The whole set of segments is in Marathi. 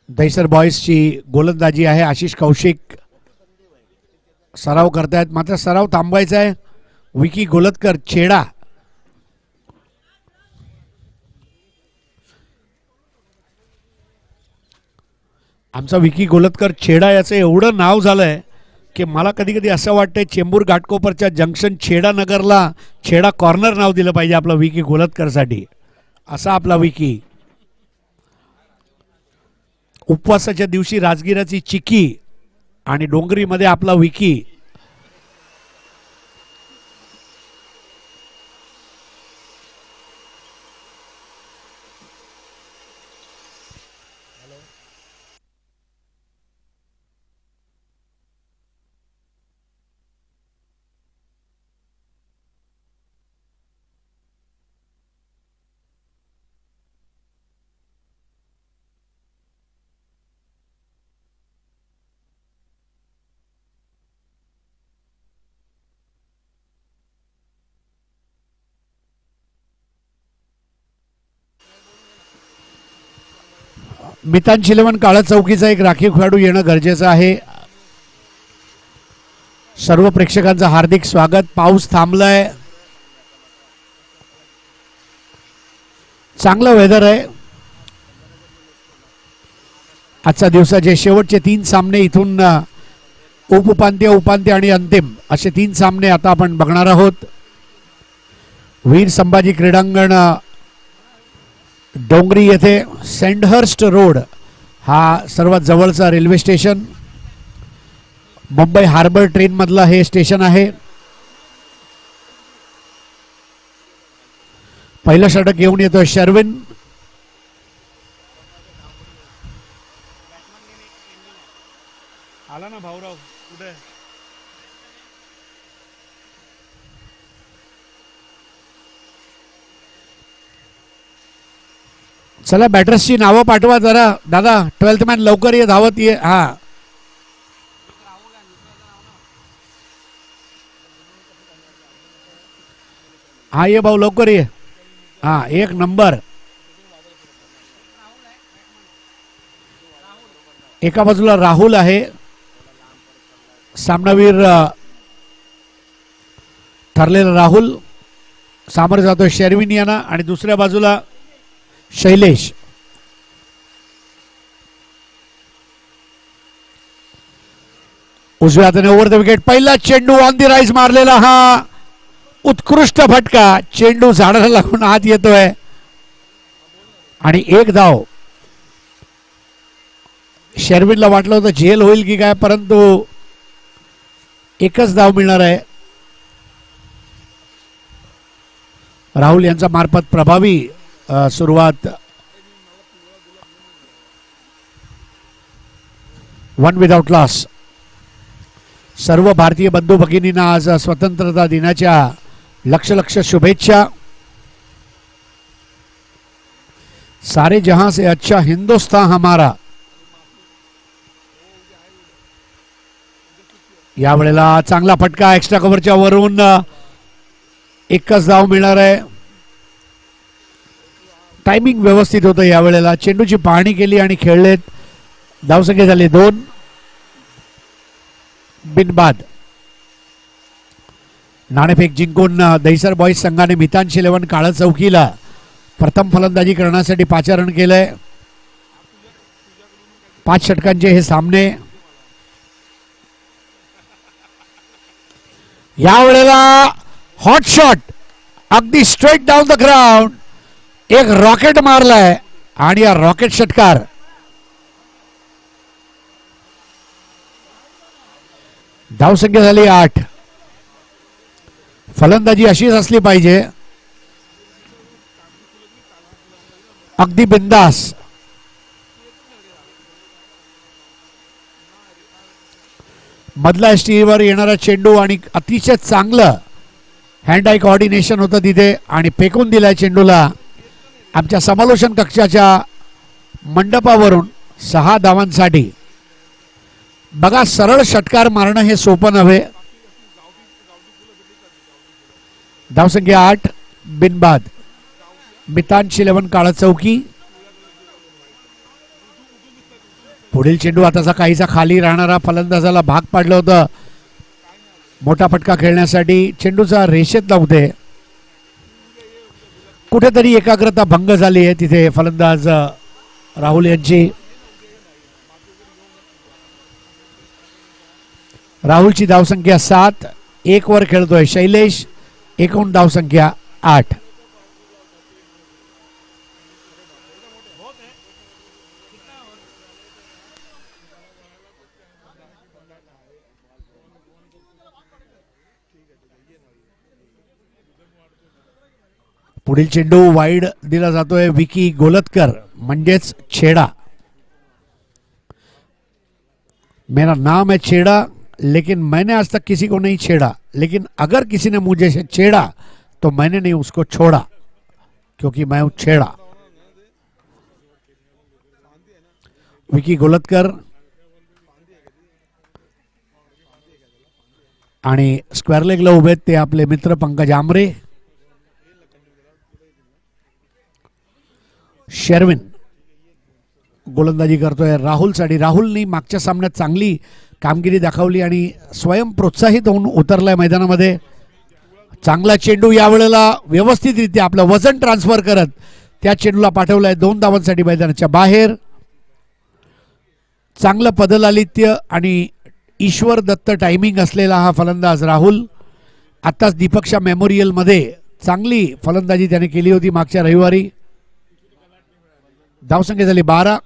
दहिसर बॉयजची गोलंदाजी आहे. आशिष कौशिक सराव करतायत, मात्र सराव थांबवायचा आहे. विकी गोलतकर छेडा. आमचा विकी गोलतकर छेडा याचं एवढं नाव झालंय की मला कधी कधी असं वाटतंय चेंबूर घाटकोपरच्या जंक्शन छेडा नगरला छेडा कॉर्नर नाव दिलं पाहिजे आपलं विकी गोलतकरसाठी. असा आपला विकी. उपवासाच्या दिवशी राजगिराची चिकी आणि डोंगरीमध्ये आपला विकी. मितांश 11 काळा चौकीचा एक राखीव खेळाडू येणं गरजेचं आहे. सर्व प्रेक्षकांचं हार्दिक स्वागत. पाऊस थांबलाय, चांगलं वेदर आहे. आजच्या दिवसाचे शेवटचे 3 सामने इथून उपउपांत्य, उपांत्य आणि अंतिम असे 3 सामने आता आपण बघणार आहोत. वीर संभाजी क्रीडांगण डोंगरी येथे सँडहर्स्ट रोड हा सर्वात जवळचा railway station. Mumbai harbour train मधला हे स्टेशन आहे. पहिलं षटक घेऊन येतोय शर्विन. आला ना भाऊराव कुठे? चला बॅटर्सची नावं पाठवा जरा दादा. 12th मॅन लवकर ये, धावत ये. हा हा ये भाऊ लवकर ये. हा 1 नंबर. एका बाजूला राहुल आहे सामनावीर ठरलेला राहुल. सामोर जातोय शर्विन यांना आणि दुसऱ्या बाजूला शैलेश. उजव्या हाताने ओव्हर द विकेट. पहिला चेंडू ऑन दी राईज मारलेला हा उत्कृष्ट फटका. चेंडू झाडाला लागून आत येतोय आणि 1 धाव. शर्विनला वाटलं होतं झेल होईल की काय, परंतु 1च धाव मिळणार आहे. राहुल यांचा मार्फत प्रभावी सुरुवात. 1 विदाउट लॉस. सर्व भारतीय बंधू भगिनींना आज स्वतंत्रता दिनाच्या लक्ष लक्ष शुभेच्छा. सारे जहां से अच्छा हिंदुस्तान हमारा. यावेळेला चांगला फटका एक्स्ट्रा कव्हरच्या वरून. 1च धाव मिळणार आहे. टायमिंग व्यवस्थित होतं यावेळेला. चेंडूची पाहणी केली आणि खेळलेत. धावसंख्या झाली 2. बिनबाद. नाणेफेक जिंकून दहिसर बॉईज संघाने मितांश 11 काळा चौकीला प्रथम फलंदाजी करण्यासाठी पाचारण केलंय. 5 षटकांचे हे सामने. यावेळेला हॉट शॉट अगदी स्ट्रेट डाऊन द ग्राउंड. एक रॉकेट मारलाय आणि या रॉकेट षटकार. धावसंख्या झाली 8. फलंदाजी अशीच असली पाहिजे, अगदी बिंदास. मधला एसटीवर येणारा चेंडू आणि अतिशय चांगलं हँड आय कोऑर्डिनेशन होतं तिथे आणि फेकून दिलाय चेंडूला. आमच्या समालोचन कक्षाच्या मंडपावरून 6 धावांसाठी. बघा सरळ षटकार मारणं हे सोपं नव्हे. धावसंख्या 8. बिनबाद. मितांश 11 काळा चौकी. पुढील चेंडू आताचा काहीसा खाली राहणारा फलंदाजाला भाग पाडलं होतं मोठा फटका खेळण्यासाठी. चेंडूचा रेषेत लावते, कुठेतरी एकाग्रता भंग झाली आहे तिथे फलंदाज राहुल यांची. राहुलची धावसंख्या 7, 1 वर खेळतोय शैलेश, एकूण धावसंख्या 8. पुढील चेंडू वाईड दिला जातोय विकी गोलतकर म्हणजेच छेडा. मेरा नाम है छेड़ा लेकिन मैंने आज तक किसी को नहीं छेड़ा, लेकिन अगर किसी ने मुझे से छेड़ा तो मैंने नहीं उसको छोड़ा क्योंकि मैं हूं छेड़ा. विकी गोलतकर आणि स्क्वेअर लेगला उभे ते आपले मित्र पंकज आमरे. शेरविन गोलंदाजी करतोय राहुलसाठी. राहुलनी मागच्या सामन्यात चांगली कामगिरी दाखवली आणि स्वयं प्रोत्साहित होऊन उतरलाय मैदानामध्ये. चांगला चेंडू यावेळेला व्यवस्थितरित्या आपलं वजन ट्रान्सफर करत त्या चेंडूला पाठवलाय 2 धावांसाठी मैदानाच्या बाहेर. चांगलं पदलालित्य आणि ईश्वर दत्त टायमिंग असलेला हा फलंदाज राहुल. आत्ताच दीपक्षा मेमोरियलमध्ये चांगली फलंदाजी त्याने केली होती मागच्या रविवारी. धावसंख्या झाली 12.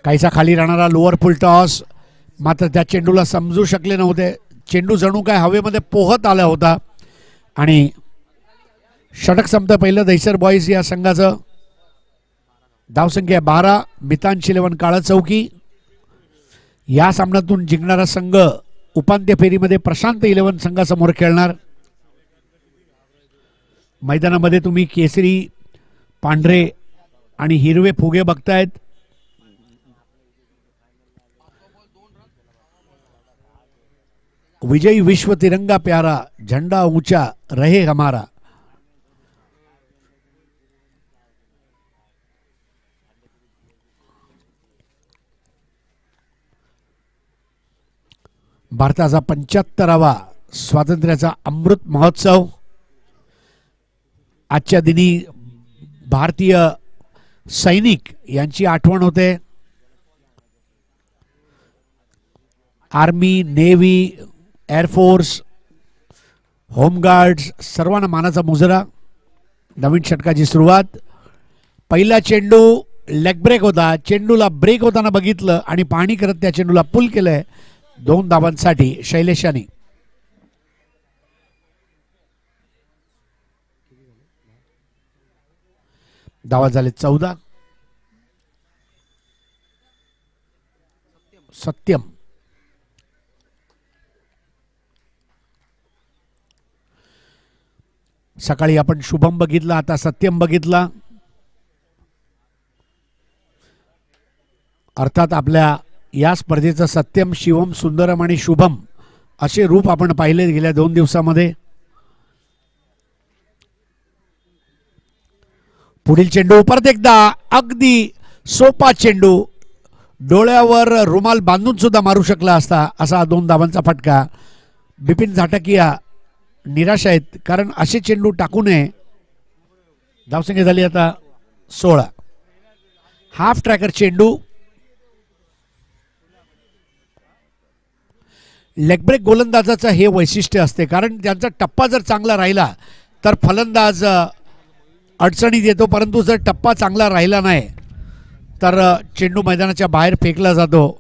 काहीसा खाली राहणारा लोअर फुल टॉस, मात्र त्या चेंडूला समजू शकले नव्हते. चेंडू जणू काय हवेमध्ये पोहत आला होता आणि षटक संपतं पहिलं दहिसर बॉईज या संघाचं. धावसंख्या 12. मितांश 11 काळा चौकी. या सामन्यातून जिंकणारा संघ उपांत्य फेरीमध्ये प्रशांत 11 संघासमोर खेळणार. मैदानामध्ये तुम्ही केसरी, पांढरे आणि हिरवे फुगे बघतायत. विजयी विश्व तिरंगा प्यारा, झंडा ऊंचा रहे हमारा. भारताचा 75वा स्वातंत्र्याचा अमृत महोत्सव. आजच्या दिनी भारतीय सैनिक यांची आठवण होते. आर्मी, नेव्ही, एअरफोर्स, होमगार्ड्स सर्वांना मानाचा मुजरा. नवीन षटकाची सुरुवात. पहिला चेंडू लेग ब्रेक होता. चेंडूला ब्रेक होताना बघितलं आणि पाहणी करत त्या चेंडूला पुल केलंय 2 धावांसाठी शैलेशानी. धावा झाले 14. सत्यम सकाळी आपण शुभम बघितला, आता सत्यम बघितला. अर्थात आपल्या या स्पर्धेचं सत्यम, शिवम, सुंदरम आणि शुभम असे रूप आपण पाहिले गेल्या 2 दिवसामध्ये. पुढील चेंडू परत एकदा अगदी सोपा चेंडू, डोळ्यावर रुमाल बांधून सुद्धा मारू शकला असता असा 2 धावांचा फटका. बिपिन झाटकिया निराश आहेत कारण असे चेंडू टाकू नये. धावसंख्या झाली आता 16. हाफ ट्रॅकर चेंडू. लेग ब्रेक गोलंदाजाचं हे वैशिष्ट्य असते कारण त्यांचा टप्पा जर चांगला राहिला तर फलंदाज अडचणीत येतो, परंतु जर टप्पा चांगला राहिला नाही तर चेंडू मैदानाच्या बाहेर फेकला जातो.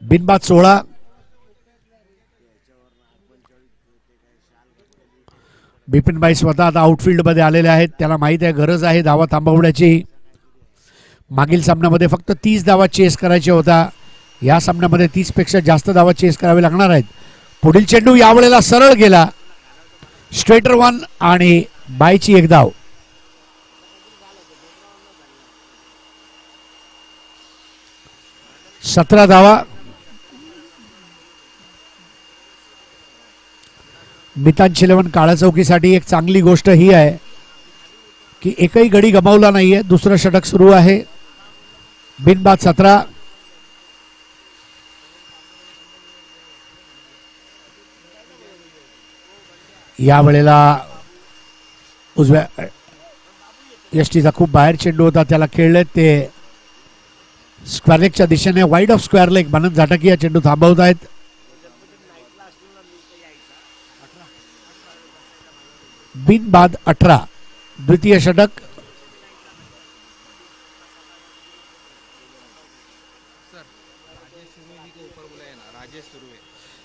बिनबाद 16. बिपिनभाई स्वतः आता आउटफील्डमध्ये आलेले आहेत. त्याला माहिती आहे गरज आहे धावा थांबवण्याची. मागील सामन्यामध्ये फक्त 30 धावा चेस करायच्या होता. या सामन्यामध्ये 30 पेक्षा जास्त धावा चेस करावे लागणार आहेत. पुढील चेंडू यावेळेला सरळ गेला. स्ट्रेटर 1 आणि बायची 1 धाव. 17 धावा. मितांश 11 काळ्या चौकीसाठी एक चांगली गोष्ट ही आहे की एकही गडी गमावला नाहीये. दुसरं षटक सुरू आहे. बिनबाद 17. या वेळेला उजव्या यष्टीचा खूप बाहेर चेंडू होता, त्याला खेळले ते स्क्वेअर लेगच्या दिशेने वाईड ऑफ स्क्वेअर लेग. मनन झाटकीया चेंडू थांबवत आहेत. बिनबाद 18. द्वितीय षटक.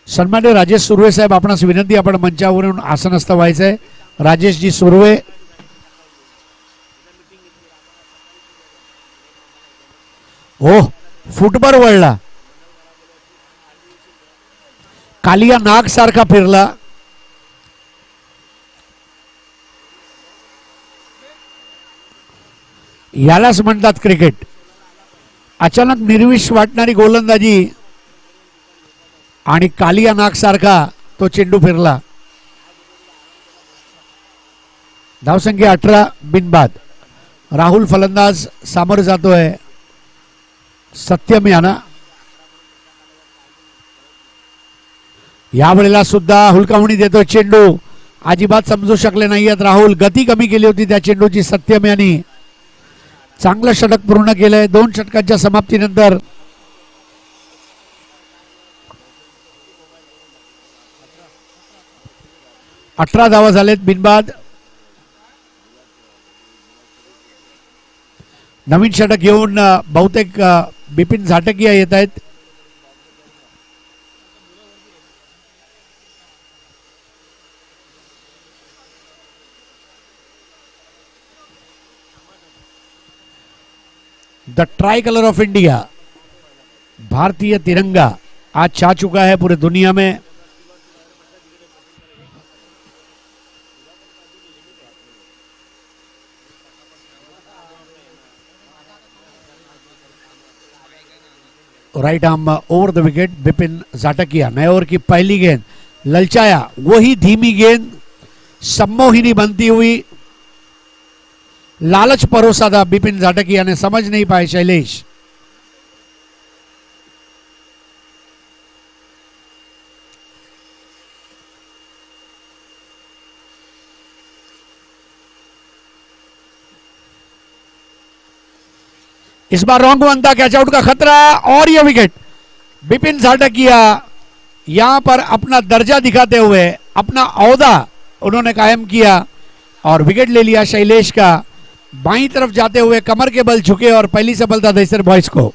सन्मान्य राजेश सुर्वे साहेब, आपणास विनंती, आपण मंचावरून आसनस्थ व्हायचंय. राजेशजी सुर्वे. हो, फुटभर वळला. कालिया नाग सारखा फिरला. यालाच म्हणतात क्रिकेट. अचानक निर्विष वाटणारी गोलंदाजी आणि कालिया नाग सारखा तो चेंडू फिरला. धावसंख्या 18. बिनबाद. राहुल फलंदाज सामोर जातोय. सत्यम याना यावेळेला सुद्धा हुलकावणी देतोय चेंडू. अजिबात समजू शकले नाहीयेत राहुल. गती कमी केली होती त्या चेंडूची सत्यम यांनी. चांगलं षटक पूर्ण केलंय. 2 षटकांच्या समाप्तीनंतर. अठरा धावा झालेत. बिनबाद. नवीन षटक घेऊन बहुतेक बिपिन झाटकीया येत आहेत. The tricolour of India, भारतीय तिरंगा आज छा चुका है पूरे दुनिया में. Right arm over the wicket. Bipin Jhatkiya. नए ओवर की पहली गेंद ललचाया. वही धीमी गेंद सम्मोहिनी बनती हुई. लालच परोसा था बिपिन झाटकीया ने, समझ नहीं पाए शैलेश. इस बार रॉन्ग बनता. कैच आउट का खतरा और यह विकेट. बिपिन झाटकीया यहां पर अपना दर्जा दिखाते हुए अपना औहदा उन्होंने कायम किया और विकेट ले लिया शैलेश का. बाईं तरफ जाते हुए कमर के बल झुके और पहली सफलता दहिसर बॉयज को.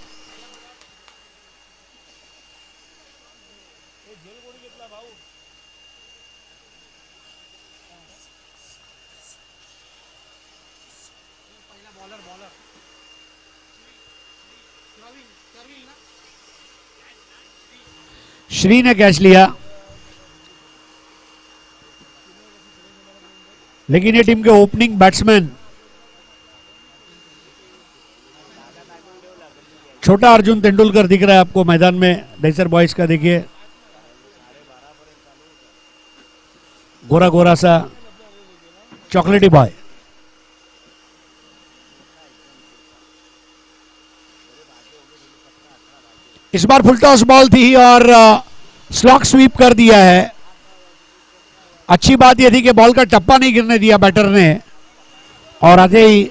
श्री ने कैच लिया, लेकिन ये टीम के ओपनिंग बैट्समैन छोटा अर्जुन तेंदुलकर दिख रहा है आपको मैदान में. दहिसर बॉयज का देखिए, गोरा गोरा सा चॉकलेटी बॉय. इस बार फुल टॉस बॉल थी और स्लॉक स्वीप कर दिया है. अच्छी बात यह थी कि बॉल का टप्पा नहीं गिरने दिया बैटर ने. और आते ही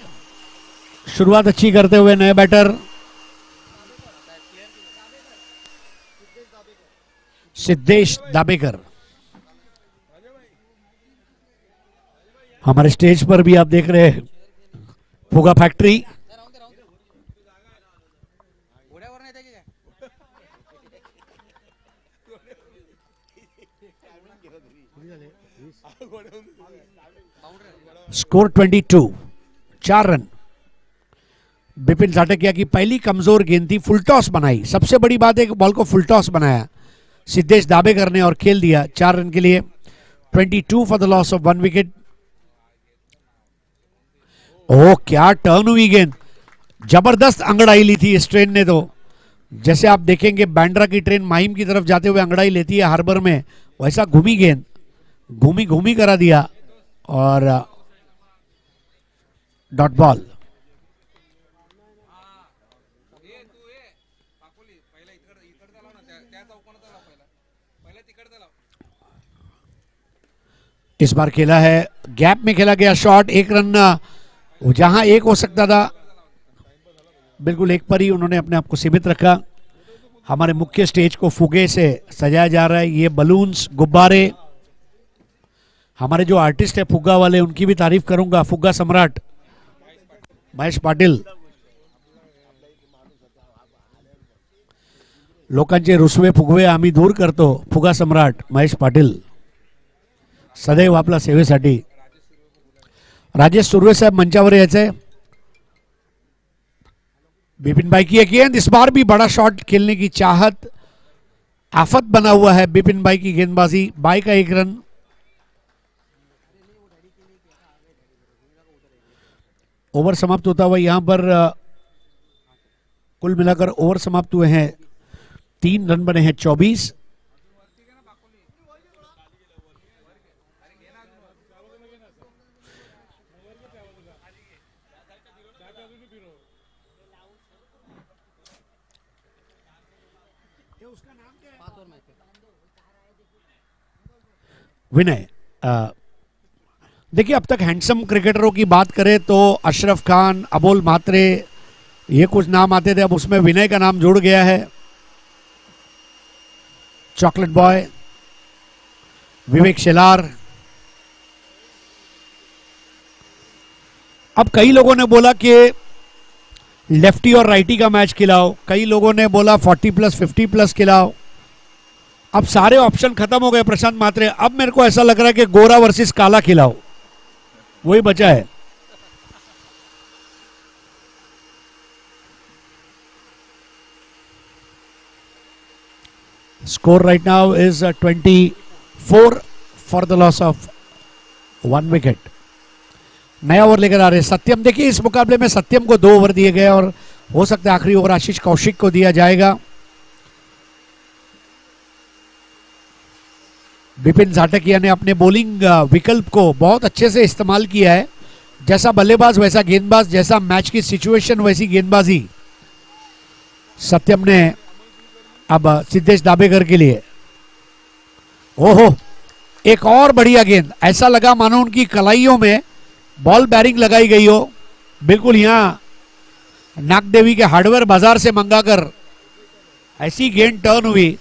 शुरुआत अच्छी करते हुए नए बैटर सिद्धेश दाबेकर. हमारे स्टेज पर भी आप देख रहे हैं फुगा factory. Score 22, 4 run. Bipin Jhatkiya की पहली कमजोर गेंद थी, फुल टॉस बनाई. सबसे बड़ी बात है कि बॉल को फुल टॉस बनाया सिद्धेश दाबेकर ने और खेल दिया 4 रन के लिए. 22 for the loss of 1 wicket. Oh क्या टर्न हुई गेंद. जबरदस्त अंगड़ाई ली थी इस ट्रेन ने तो. जैसे आप देखेंगे बांद्रा की ट्रेन माहिम की तरफ जाते हुए अंगड़ाई लेती है हार्बर में, वैसा घूमी गेंद घूमी घूमी करा दिया और डॉट बॉल। इस बार खेला है गैप में खेला गया शॉट, एक रन जहां एक हो सकता था बिल्कुल एक पर ही उन्होंने अपने आप को सीमित रखा। हमारे मुख्य स्टेज को फुगे से सजाया जा रहा है, ये बलून्स गुब्बारे, हमारे जो आर्टिस्ट है फुग्गा वाले उनकी भी तारीफ करूंगा, फुग्गा सम्राट महेश पाटिल। लोकांचे रुसवे फुगवे आम्ही दूर करतो, फुगा सम्राट महेश पाटिल सदैव आपला सेवेसाठी। राजेश सुर्वे साहेब मंचावर यायचंय। बिपिन भाई की एक गेंद, इस बार भी बड़ा शॉट खेलने की चाहत, आफत बना हुआ है बिपिन भाई की गेंदबाजी। बाई का एक रन। ओवर समाप्त होता हुआ यहां पर कुल मिलाकर ओवर समाप्त हुए हैं 3 रन बने हैं 24। विनय, देखिए अब तक हैंडसम क्रिकेटरों की बात करें तो अशरफ खान, अबोल मात्रे, ये कुछ नाम आते थे, अब उसमें विनय का नाम जुड़ गया है। चॉकलेट बॉय, विवेक शेलार। अब कई लोगों ने बोला कि लेफ्टी और राइटी का मैच खिलाओ, कई लोगों ने बोला 40+ 50+ खिलाओ। अब सारे ऑप्शन खत्म हो गए प्रशांत मात्रे। अब मेरे को ऐसा लग रहा है कि गोरा वर्सेस काला खिलाओ, वही बचा है। Score right now is 24 for the loss of 1 wicket. नया ओवर लेकर आ रहे सत्यम। देखिए इस मुकाबले में सत्यम को 2 ओवर दिए गए और हो सकता है आखिरी ओवर आशीष कौशिक को दिया जाएगा। बिपिन झाटकिया ने अपने बॉलिंग विकल्प को बहुत अच्छे से इस्तेमाल किया है। जैसा बल्लेबाज वैसा गेंदबाज, जैसा मैच की सिचुएशन वैसी गेंदबाजी। सत्यम ने अब सिद्धेश दाबेकर के लिए, ओहो एक और बढ़िया गेंद, ऐसा लगा मानो उनकी कलाइयों में बॉल बैरिंग लगाई गई हो। बिल्कुल यहां नागदेवी के हार्डवेयर बाजार से मंगाकर ऐसी गेंद टर्न हुई।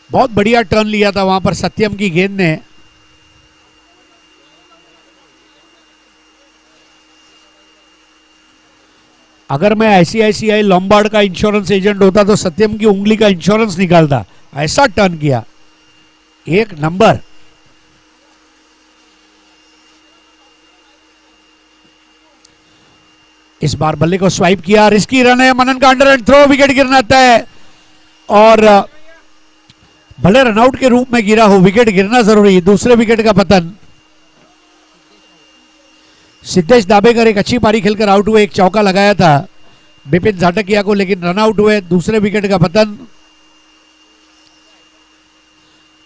बहुत बढ़िया टर्न लिया था वहां पर सत्यम की गेंद ने। अगर मैं आईसीआईसीआई लॉम्बार्ड का इंश्योरेंस एजेंट होता तो सत्यम की उंगली का इंश्योरेंस निकालता, ऐसा टर्न किया, एक नंबर। इस बार बल्ले को स्वाइप किया, रिस्की रन है, मनन का अंडर एंड थ्रो, विकेट गिरना तय। और भले रनआउट के रूप में गिरा हो, विकेट गिरना जरूरी, दूसरे विकेट का पतन। सिद्धेश दाबेकर एक अच्छी पारी खेलकर आउट हुए, एक चौका लगाया था बिपिन झाटकिया को, लेकिन रन आउट हुए, दूसरे विकेट का पतन।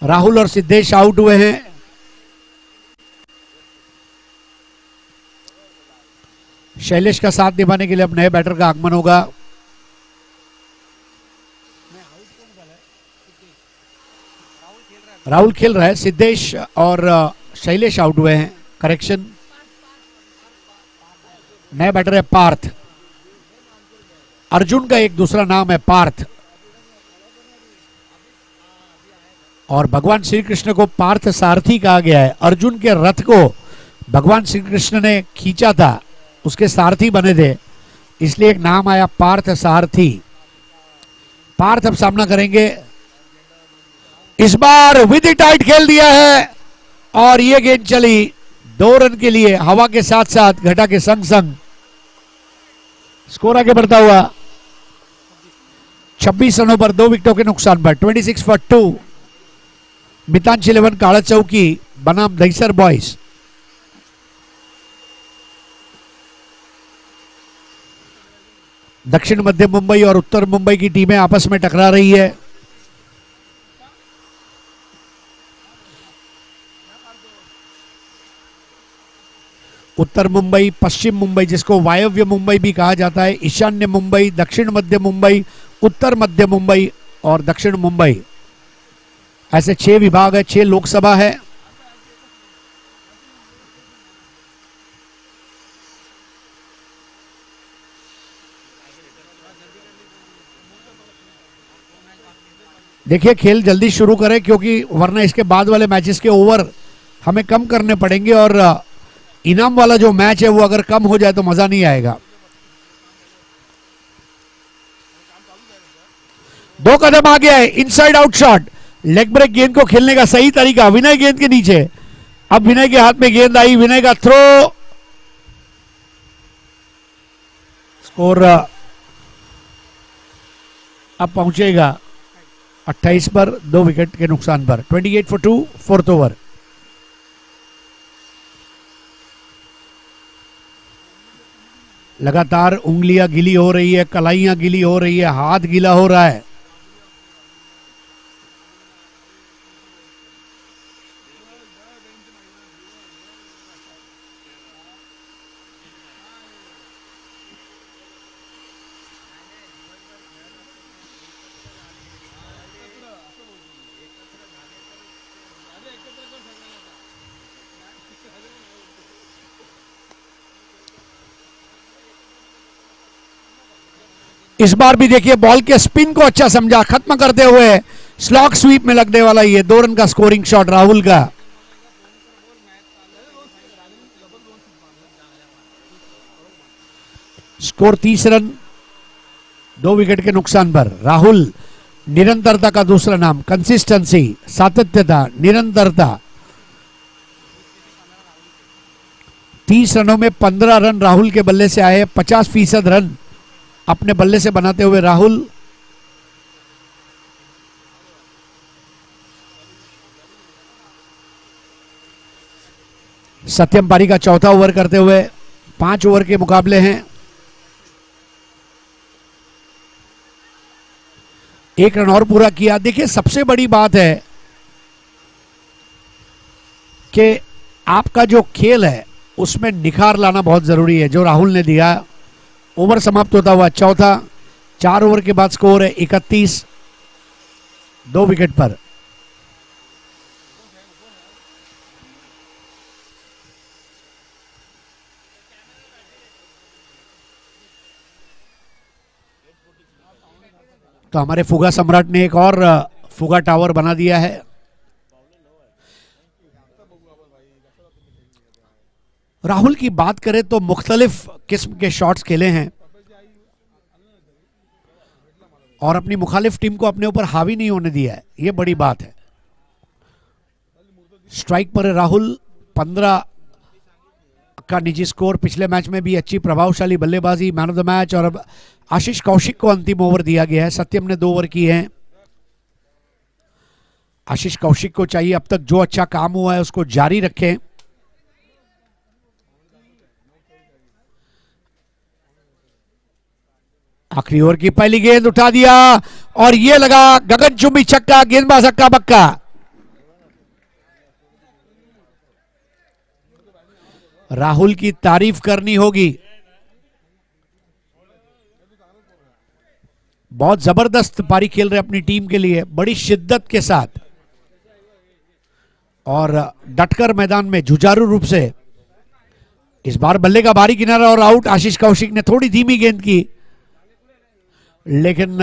राहुल और सिद्धेश आउट हुए हैं। शैलेश का साथ निभाने के लिए अब नए बैटर का आगमन होगा। राहुल खेल रहा है, सिद्धेश और शैलेश आउट हुए हैं। करेक्शन, नया बैटर है पार्थ। अर्जुन का एक दूसरा नाम है पार्थ, और भगवान श्री कृष्ण को पार्थ सारथी कहा गया है। अर्जुन के रथ को भगवान श्री कृष्ण ने खींचा था, उसके सारथी बने थे, इसलिए एक नाम आया पार्थ सारथी। पार्थ अब सामना करेंगे। इस बार विद टाइट खेल दिया है और ये गेंद चली 2 रन के लिए, हवा के साथ साथ घटा के संग संग। स्कोर आगे बढ़ता हुआ 26 रनों पर 2 विकेटों के नुकसान पर 26 for 2। मितांच 11 काळा चौकी बनाम दहीसर बॉयज। दक्षिण मध्य मुंबई और उत्तर मुंबई की टीमें आपस में टकरा रही है। उत्तर मुंबई, पश्चिम मुंबई, जिसको वायव्य मुंबई भी कहा जाता है, ईशान्य मुंबई, दक्षिण मध्य मुंबई, उत्तर मध्य मुंबई और दक्षिण मुंबई, ऐसे 6 विभाग है, 6 लोकसभा है। देखिए खेल जल्दी शुरू करें क्योंकि वरना इसके बाद वाले मैचेस के ओवर हमें कम करने पड़ेंगे और इनाम वाला जो मैच है वो अगर कम हो जाए तो मजा नहीं आएगा। 2 कदम आगे है, inside out shot, leg break गेंद को खेलने का सही तरीका, विनय गेंद के नीचे। अब विनय के हाथ में गेंद आई, विनय का थ्रो, स्कोर अब पहुंचेगा 28 पर 2 विकेट के नुकसान पर। 28 for 2, 4th ओवर। लगातार उंगलियां गीली हो रही है, कलाइयां गीली हो रही है, हाथ गीला हो रहा है। इस बार भी देखिए बॉल के स्पिन को अच्छा समझा, खत्म करते हुए स्लॉग स्वीप में लगने वाला ये 2 रन का स्कोरिंग शॉट राहुल का। स्कोर 30 रन 2 विकेट के नुकसान पर। राहुल निरंतरता का दूसरा नाम, कंसिस्टेंसी, सातत्यता, निरंतरता। 30 रनों में 15 रन राहुल के बल्ले से आए। 50% रन अपने बल्ले से बनाते हुए राहुल सत्यम पारी का चौथा ओवर करते हुए 5 ओवर के मुकाबले हैं। 1 रन और पूरा किया। देखिए सबसे बड़ी बात है कि आपका जो खेल है उसमें निखार लाना बहुत जरूरी है, जो राहुल ने दिया। ओवर समाप्त होता हुआ चौथा, 4 ओवर के बाद स्कोर है 31, 2 विकेट पर। तो हमारे फुगा सम्राट ने एक और फुगा टावर बना दिया है। राहुल की बात करें तो मुख्तलिफ किस्म के शॉट्स खेले हैं और अपनी मुखालिफ टीम को अपने ऊपर हावी नहीं होने दिया है, यह बड़ी बात है। स्ट्राइक पर राहुल, 15 का निजी स्कोर। पिछले मैच में भी अच्छी प्रभावशाली बल्लेबाजी, मैन ऑफ द मैच। और अब आशीष कौशिक को अंतिम ओवर दिया गया है। सत्यम ने 2 ओवर किए हैं। आशीष कौशिक को चाहिए अब तक जो अच्छा काम हुआ है उसको जारी रखें। आखिरी ओवर की पहली गेंद उठा दिया और ये लगा गगनचुंबी छक्का, गेंदबाज हक्का बक्का। राहुल की तारीफ करनी होगी, बहुत जबरदस्त पारी खेल रहे अपनी टीम के लिए, बड़ी शिद्दत के साथ और डटकर मैदान में जुझारू रूप से। इस बार बल्ले का भारी किनारा और आउट। आशीष कौशिक ने थोड़ी धीमी गेंद की, लेकिन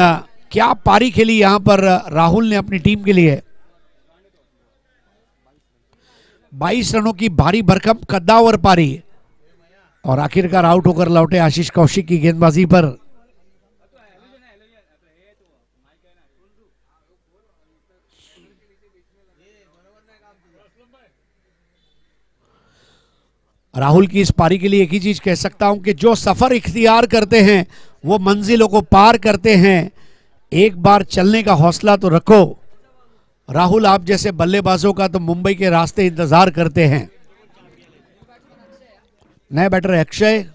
क्या पारी खेली यहां पर राहुल ने अपनी टीम के लिए। 22 रनों की भारी भरकम कद्दावर पारी और आखिरकार आउट होकर लौटे आशीष कौशिक की गेंदबाजी पर। राहुल की इस पारी के लिए एक ही चीज कह सकता हूं कि जो सफर इख्तियार करते हैं वो मंजिलों को पार करते हैं। एक बार चलने का हौसला तो रखो। राहुल, आप जैसे बल्लेबाजों का तो मुंबई के रास्ते इंतजार करते हैं। नए बैटर है अक्षय।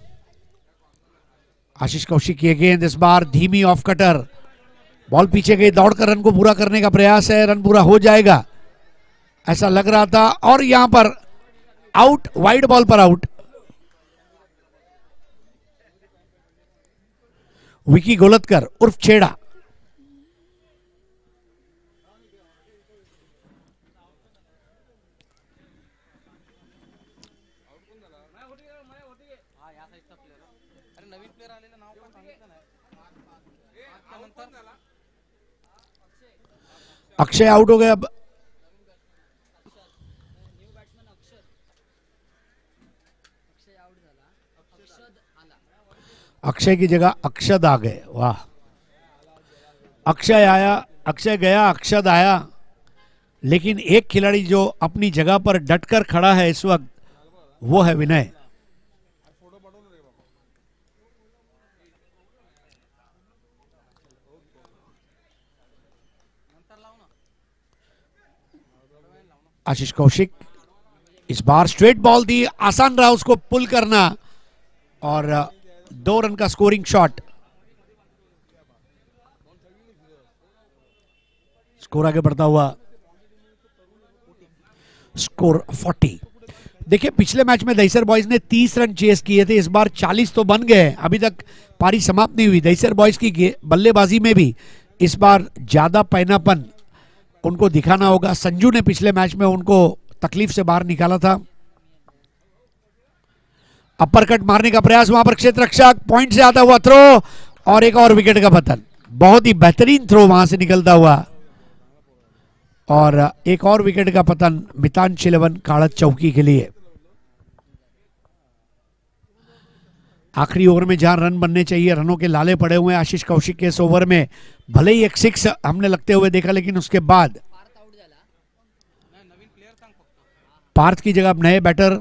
आशीष कौशिक की गेंद इस बार धीमी ऑफ कटर, बॉल पीछे गई, दौड़कर रन को पूरा करने का प्रयास है, रन पूरा हो जाएगा ऐसा लग रहा था, और यहां पर आउट, वाइड बॉल पर आउट। विकी गोलतकर उर्फ छेड़ा। अक्षय आउट हो गया। अब अक्षय की जगह अक्षद आ गए। वाह, अक्षय आया, अक्षय गया, अक्षद आया, लेकिन एक खिलाड़ी जो अपनी जगह पर डटकर खड़ा है इस वक्त, वो है विनय। आशीष कौशिक इस बार स्ट्रेट बॉल दी, आसान रहा उसको पुल करना, और 2 रन का स्कोरिंग शॉट। स्कोर आगे बढ़ता हुआ, स्कोर 40। देखिए, पिछले मैच में दहीसर बॉयज ने 30 रन चेस किए थे, इस बार 40 तो बन गए। अभी तक पारी समाप्त नहीं हुई। दहीसर बॉयज की बल्लेबाजी में भी इस बार ज्यादा पैनापन उनको दिखाना होगा। संजू ने पिछले मैच में उनको तकलीफ से बाहर निकाला था। अपर कट मारने का प्रयास, वहां पर क्षेत्र रक्षक पॉइंट से आता हुआ थ्रो, और एक और विकेट का पतन। बहुत ही बेहतरीन थ्रो वहां से निकलता हुआ, और एक और विकेट का पतन मितान 11 काड़त चौकी के लिए। आखिरी ओवर में जहां रन बनने चाहिए, रनों के लाले पड़े हुए हैं आशीष कौशिक के इस ओवर में। भले ही एक 6 हमने लगते हुए देखा, लेकिन उसके बाद पार्थ की जगह नए बैटर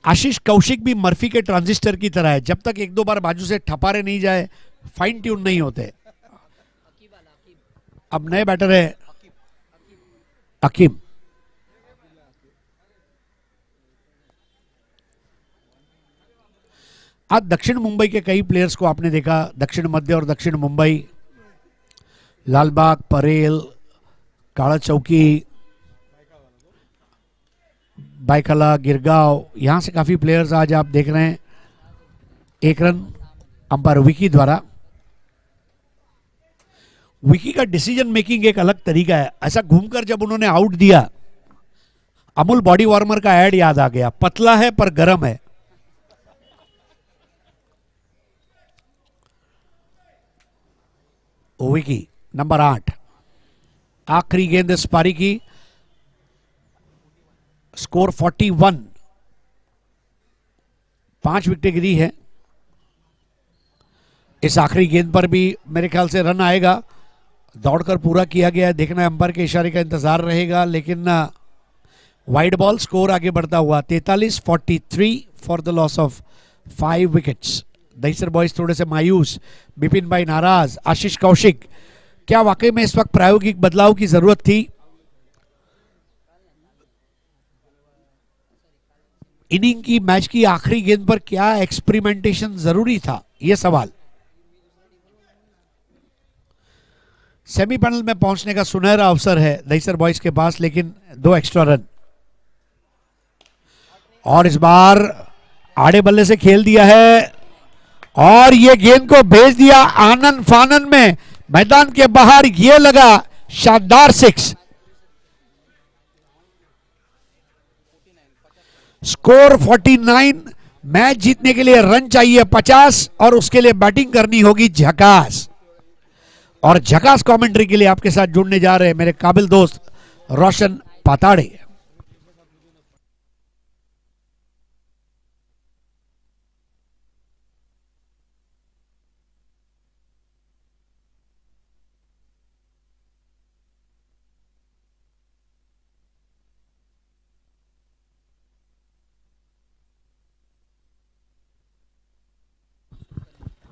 आशीष कौशिक भी मर्फी के ट्रांजिस्टर की तरह है, जब तक 1-2 बार बाजू से ठपारे नहीं जाए फाइन ट्यून नहीं होते। अब नए बैटर है अकीम। आज दक्षिण मुंबई के कई प्लेयर्स को आपने देखा, दक्षिण मध्य और दक्षिण मुंबई, लालबाग, परेल, काड़ा चौकी, बाइकला, गिरगांव, यहां से काफी प्लेयर्स आज आप देख रहे हैं। 1 रन अंपायर विकी द्वारा। विकी का डिसीजन मेकिंग एक अलग तरीका है। ऐसा घूमकर जब उन्होंने आउट दिया, अमूल बॉडी वार्मर का एड याद आ गया, पतला है पर गर्म है। विकी नंबर 8, आखिरी गेंद इस पारी की। स्कोर 41, 5 विकेटें गिरी है। इस आखिरी गेंद पर भी मेरे ख्याल से रन आएगा। दौड़कर पूरा किया गया है, देखना अंपायर के इशारे का इंतजार रहेगा, लेकिन वाइड बॉल। स्कोर आगे बढ़ता हुआ 43-43 for the loss of 5 wickets. Dahisar boys थोड़े से मायूस, बिपिन भाई नाराज, आशीष कौशिक। क्या वाकई में इस वक्त प्रायोगिक बदलाव की जरूरत थी? इनिंग की, मैच की आखिरी गेंद पर क्या एक्सपेरिमेंटेशन जरूरी था, यह सवाल। सेमीफाइनल में पहुंचने का सुनहरा अवसर है दहीसर बॉयज के पास, लेकिन 2 एक्स्ट्रा रन। और इस बार आड़े बल्ले से खेल दिया है, और ये गेंद को भेज दिया आनंद फानन में, मैदान के बाहर। ये लगा शानदार 6। स्कोर 49। मैच जीतने के लिए रन चाहिए 50, और उसके लिए बैटिंग करनी होगी झकास। और झकास कमेंट्री के लिए आपके साथ जुड़ने जा रहे हैं मेरे काबिल दोस्त रोशन पाताड़े।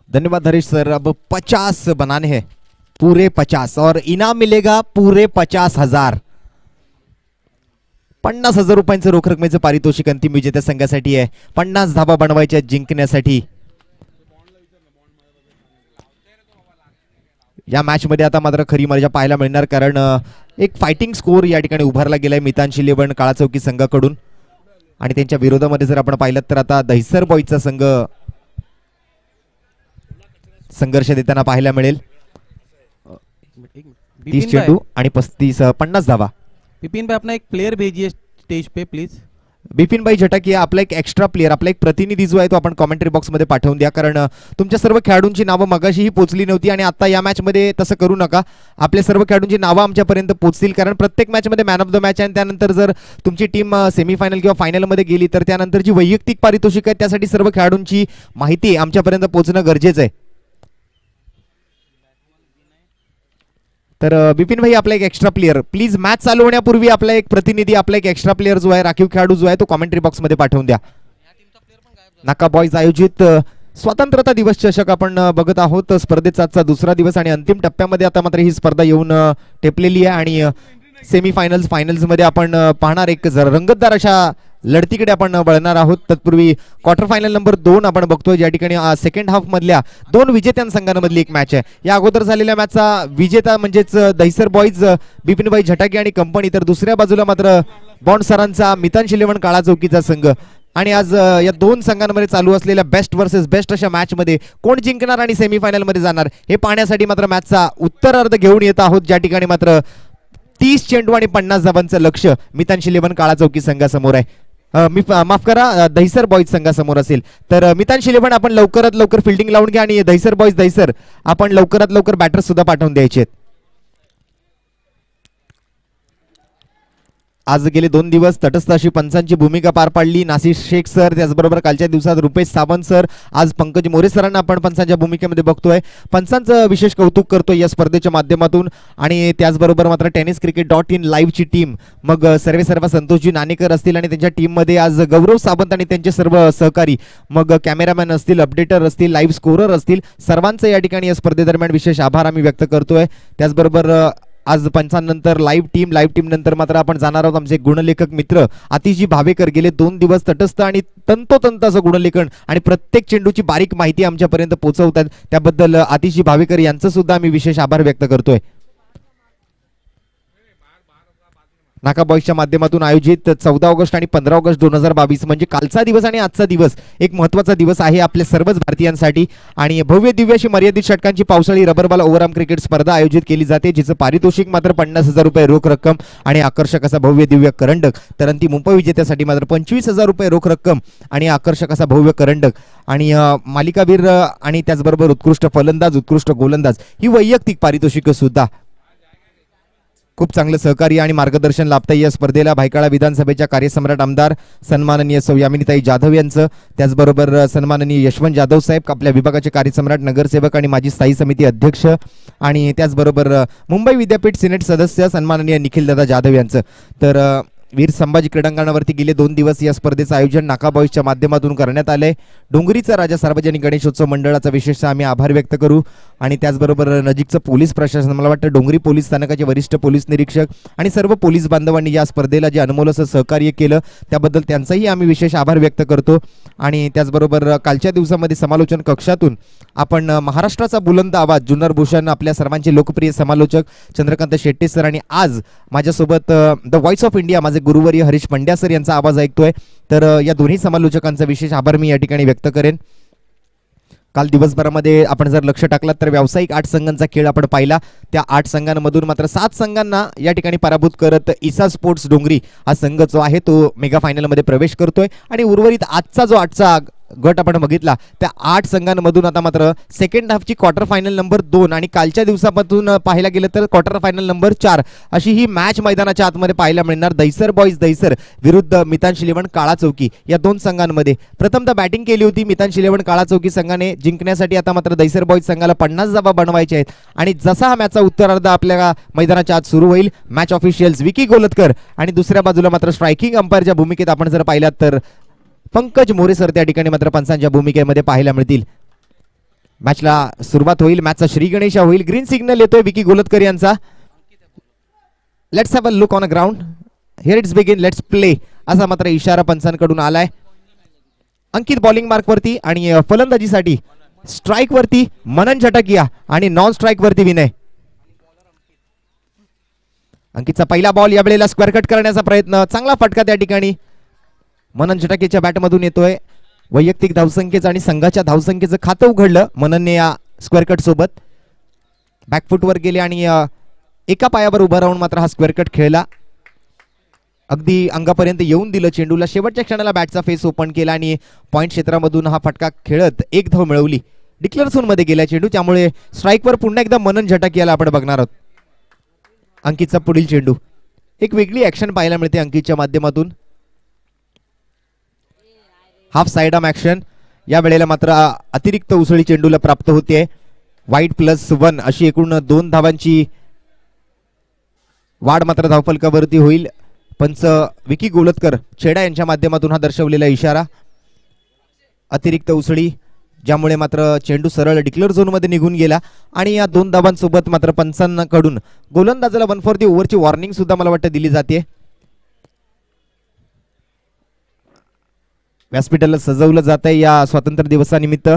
धन्यवाद हरीश सर। अब 50 बनाने हैं। पूरे 50 और इनाम मिलेगा पूरे 50,000. 50,000 रुपयांचं रोख रकमेचं पारितोषिक अंतिम विजेत्या संघासाठी आहे. 50 धावा बनवायच्या जिंकण्यासाठी. या मॅच मध्ये आता मात्र खरी मजा पाहायला मिळणार, कारण एक फायटिंग स्कोर या ठिकाणी उभारला गेलाय मितांशी 11 काळा चौकी संघाकडून. आणि त्यांच्या विरोधामध्ये जर आपण पाहिलं तर आता दहिसर बॉयजचा संघ संघर्ष देताना पाहायला मिळेल. 30 चेंडू आणि 50 धावा. विपिन भाई अपना एक प्लेयर भेजिए स्टेज पे प्लीज. बिपिन भाई झटाकिया आपला एक एक्स्ट्रा प्लेयर, आपला एक प्रतिनिधी जो आहे तो आपण कॉमेंट्री बॉक्स मध्ये पाठवून द्या, कारण तुमच्या सर्व खेळाडूंची नावं मगाशीही पोहोचली नव्हती आणि आता या मॅच मध्ये तसं करू नका. आपल्या सर्व खेळाडूंची नावं आमच्यापर्यंत पोहोचतील, कारण प्रत्येक मॅच मध्ये मॅन ऑफ द मॅच आहे आणि त्यानंतर जर तुमची टीम सेमीफायनल किंवा फायनल मध्ये गेली तर त्यानंतर जी वैयक्तिक पारितोषिक आहे त्यासाठी सर्व खेळाडूंची माहिती आमच्यापर्यंत पोहोचणं गरजेचं आहे. तर बिपिन भाई आपला एक एक्स्ट्रा प्लेयर प्लीज, मॅच चालू होण्यापूर्वी आपला एक प्रतिनिधी, आपला एक एक्स्ट्रा प्लेयर जो आहे, राखीव खेळाडू जो आहे तो कॉमेंट्री बॉक्स मध्ये पाठवून द्या. नाका बॉयज आयोजित स्वातंत्र्यता दिवस चषक आपण बघत आहोत. स्पर्धेचा आजचा दुसरा दिवस आणि अंतिम टप्प्यामध्ये आता मात्र ही स्पर्धा येऊन टेपलेली आहे आणि सेमीफायनल्स फायनल्स मध्ये आपण पाहणार एक रंगतदार अशा लढतीकडे आपण वळणार आहोत. तत्पूर्वी क्वार्टर फायनल नंबर 2 आपण बघतोय, ज्या ठिकाणी सेकंड हाफ मधल्या 2 विजेत्या संघांमधली एक मॅच आहे. या अगोदर झालेल्या मॅचचा विजेता म्हणजेच दहिसर बॉयज बिपिनभाई झटाके आणि कंपनी, तर दुसऱ्या बाजूला मात्र बॉन्ड सरांचा मितांशी 11 काळा चौकीचा संघ. आणि आज या 2 संघांमध्ये चालू असलेल्या बेस्ट वर्सेस बेस्ट अशा मॅच मध्ये कोण जिंकणार आणि सेमीफायनल मध्ये जाणार हे पाहण्यासाठी मात्र मॅचचा उत्तरार्ध घेऊन येत आहोत, ज्या ठिकाणी मात्र 30 चेंडू आणि 50 धावांचं लक्ष मितांशी 11 काळा चौकी संघासमोर आहे. माफ करा, दहिसर बॉयज संघासमोर असेल. तर मितांशी 11 आपण लवकरात लवकर फिल्डिंग लावून घ्या आणि दहिसर बॉयज दहिसर आपण लवकरात लवकर बॅटर सुद्धा पाठवून द्यायचे आहेत. आज गेले 2 दिवस तटस्थ अशी पंचांची भूमिका पार पाडली नासिर शेख सर, त्याचबरोबर कालच्या दिवसात रुपेश सावंत सर, आज पंकज मोरे सरांना आपण पंचांच्या भूमिकेमध्ये बघतोय. पंचांचं विशेष कौतुक करतोय या स्पर्धेच्या माध्यमातून. आणि त्याचबरोबर मात्र tenniscricket.in लाईव्हची टीम, मग सर्व संतोषजी नाणेकर असतील आणि त्यांच्या टीममध्ये आज गौरव सावंत आणि त्यांचे सर्व सहकारी, मग कॅमेरामॅन असतील, अपडेटर असतील, लाईव्ह स्कोरर असतील, सर्वांचं या ठिकाणी या स्पर्धेदरम्यान विशेष आभार आम्ही व्यक्त करतोय. त्याचबरोबर आज पंचांनंतर लाईव्ह टीम नंतर मात्र आपण जाणार आहोत आमचे गुणलेखक मित्र आतिशजी भावेकर. गेले 2 दिवस तटस्थ आणि तंतोतंत असं गुणलेखन आणि प्रत्येक चेंडूची बारीक माहिती आमच्यापर्यंत पोहोचवतात, त्याबद्दल आतिशजी भावेकर यांचं सुद्धा आम्ही विशेष आभार व्यक्त करतोय. नाका बॉयजच्या माध्यमातून आयोजित 14 ऑगस्ट आणि 15 ऑगस्ट 2022 म्हणजे कालचा दिवस आणि आजचा दिवस एक महत्त्वाचा दिवस आहे आपल्या सर्वच भारतीयांसाठी. आणि भव्य दिव्य अशी मर्यादित षटकांची पावसाळी रबर बॉल ओव्हरआर्म क्रिकेट स्पर्धा आयोजित केली जाते, जिचं पारितोषिक मात्र 50,000 रुपये रोख रक्कम आणि आकर्षक असा भव्य दिव्य करंडक. तर अंतिम उपविजेत्यासाठी मात्र 25,000 रुपये रोख रक्कम आणि आकर्षक असा भव्य करंडक आणि मालिकावीर आणि त्याचबरोबर उत्कृष्ट फलंदाज, उत्कृष्ट गोलंदाज ही वैयक्तिक पारितोषिक सुद्धा. खूप चांगलं सहकार्य आणि मार्गदर्शन लाभतं या स्पर्धेला भायखळा विधानसभेच्या कार्यसम्राट आमदार सन्माननीय सौ यामिनीताई जाधव यांचं, त्याचबरोबर सन्माननीय यशवंत जाधव साहेब आपल्या विभागाचे कार्यसम्राट, नगरसेवक आणि माजी स्थायी समिती अध्यक्ष, आणि त्याचबरोबर मुंबई विद्यापीठ सिनेट सदस्य सन्माननीय निखिलदादा जाधव यांचं. तर वीर संभाजी क्रीडांगणावरती गेले 2 दिवस या स्पर्धेचं आयोजन नाका बॉयजच्या माध्यमातून करण्यात आलंय. डोंगरीचा राजा सार्वजनिक गणेशोत्सव मंडळाचा विशेष आम्ही आभार व्यक्त करू. आणि त्याचबरोबर नजीकचं पोलीस प्रशासन, मला वाटतं डोंगरी पोलीस स्थानकाचे वरिष्ठ पोलीस निरीक्षक आणि सर्व पोलीस बांधवांनी या स्पर्धेला जे अनमोल असं सहकार्य केलं त्याबद्दल त्यांचाही आम्ही विशेष आभार व्यक्त करतो. आणि त्याचबरोबर कालच्या दिवसामध्ये समालोचन कक्षातून आपण महाराष्ट्राचा बुलंद आवाज जुन्नर भूषण आपल्या सर्वांचे लोकप्रिय समालोचक चंद्रकांत शेट्टी सर आणि आज माझ्यासोबत द व्हॉइस ऑफ इंडिया माझे गुरुवर्य हरीश पंड्या सर यांचा आवाज ऐकतोय. तर या दोन्ही समालोचकांचा विशेष आभार मी या ठिकाणी व्यक्त करेन. काल दिवसभरामध्ये आपण जर लक्ष टाकलात तर व्यावसायिक 8 संघांचा खेळ आपण पाहिला. त्या 8 संघांमधून मात्र 7 संघांना या ठिकाणी पराभूत करत इसा स्पोर्ट्स डोंगरी हा संघ जो आहे तो मेगा फायनलमध्ये प्रवेश करतोय. आणि उर्वरित आजचा जो 8चा गट आपण बघितला त्या 8 संघांमधून आता मात्र सेकंड हाफची क्वार्टर फायनल नंबर 2 आणि कालच्या दिवसापासून पाहायला गेलं तर क्वार्टर फायनल नंबर 4 अशी ही मॅच मैदानाच्या आतमध्ये पाहायला मिळणार. दहिसर बॉयज दहिसर विरुद्ध मितांशी 11 काळा चौकी या 2 संघांमध्ये प्रथमतः बॅटिंग केली होती मितांशी 11 काळा चौकी संघाने. जिंकण्यासाठी आता मात्र दहिसर बॉयज संघाला 50 धावा बनवायचे आहेत. आणि जसा हा मॅचचा उत्तरार्ध आपल्या मैदानाच्या आत सुरू होईल, मॅच ऑफिशियल्स विकी गोलतकर आणि दुसऱ्या बाजूला मात्र स्ट्रायकिंग अंपायरच्या भूमिकेत आपण जर पाहिलात तर पंकज मोरे सर त्या ठिकाणी मात्र पंचांच्या भूमिकेमध्ये पाहायला मिळतील. मॅचला सुरुवात होईल. मॅचचा श्री गणेश होईल. ग्रीन सिग्नल येतोय विकी गोलतकर यांचा. Let's have a look on a ground. Here it's begin, let's play असा मात्र इशारा पंचांकडून आलाय. अंकित बॉलिंग मार्क वरती आणि फलंदाजीसाठी स्ट्राईक वरती मनन झटकिया आणि नॉन स्ट्राईक वरती विनय. अंकितचा पहिला बॉल या वेळेला स्क्वेअर कट करण्याचा प्रयत्न. चांगला फटका त्या ठिकाणी मनन झटकेच्या बॅटमधून येतोय. वैयक्तिक धावसंख्येचं आणि संघाच्या धावसंख्येचं खातं उघडलं मननने या स्क्वेअर कट सोबत. बॅकफुटवर गेले आणि एका पायावर उभा राहून मात्र हा स्क्वेअर कट खेळला. अगदी अंगापर्यंत येऊन दिलं चेंडूला. शेवटच्या क्षणाला बॅटचा फेस ओपन केला आणि पॉइंट क्षेत्रामधून हा फटका खेळत एक धाव मिळवली. डिक्लेअर झोन मध्ये गेला चेंडू, त्यामुळे स्ट्राईकवर पुन्हा एकदा मनन झटकियाला आपण बघणार आहोत. अंकितचा पुढील चेंडू. एक वेगळी ऍक्शन पाहायला मिळते अंकितच्या माध्यमातून. Half side arm action. या वेळेला मात्र अतिरिक्त उसळी चेंडूला प्राप्त होते. वाईट +1 अशी एकूण 2 धावांची वाढ मात्र धावफलकावरती होईल. पंच विकी गोलतकर छेडा यांच्या माध्यमातून हा दर्शवलेला इशारा. अतिरिक्त उसळी ज्यामुळे मात्र चेंडू सरळ डिक्लेअर झोन मध्ये निघून गेला आणि या 2 धावांसोबत मात्र पंचांकडून गोलंदाजाला 1 फॉर दी ओव्हरची वॉर्निंग सुद्धा मला वाटतं दिली जाते. व्यासपीठाला सजवलं जात आहे या स्वातंत्र्य दिवसानिमित्त.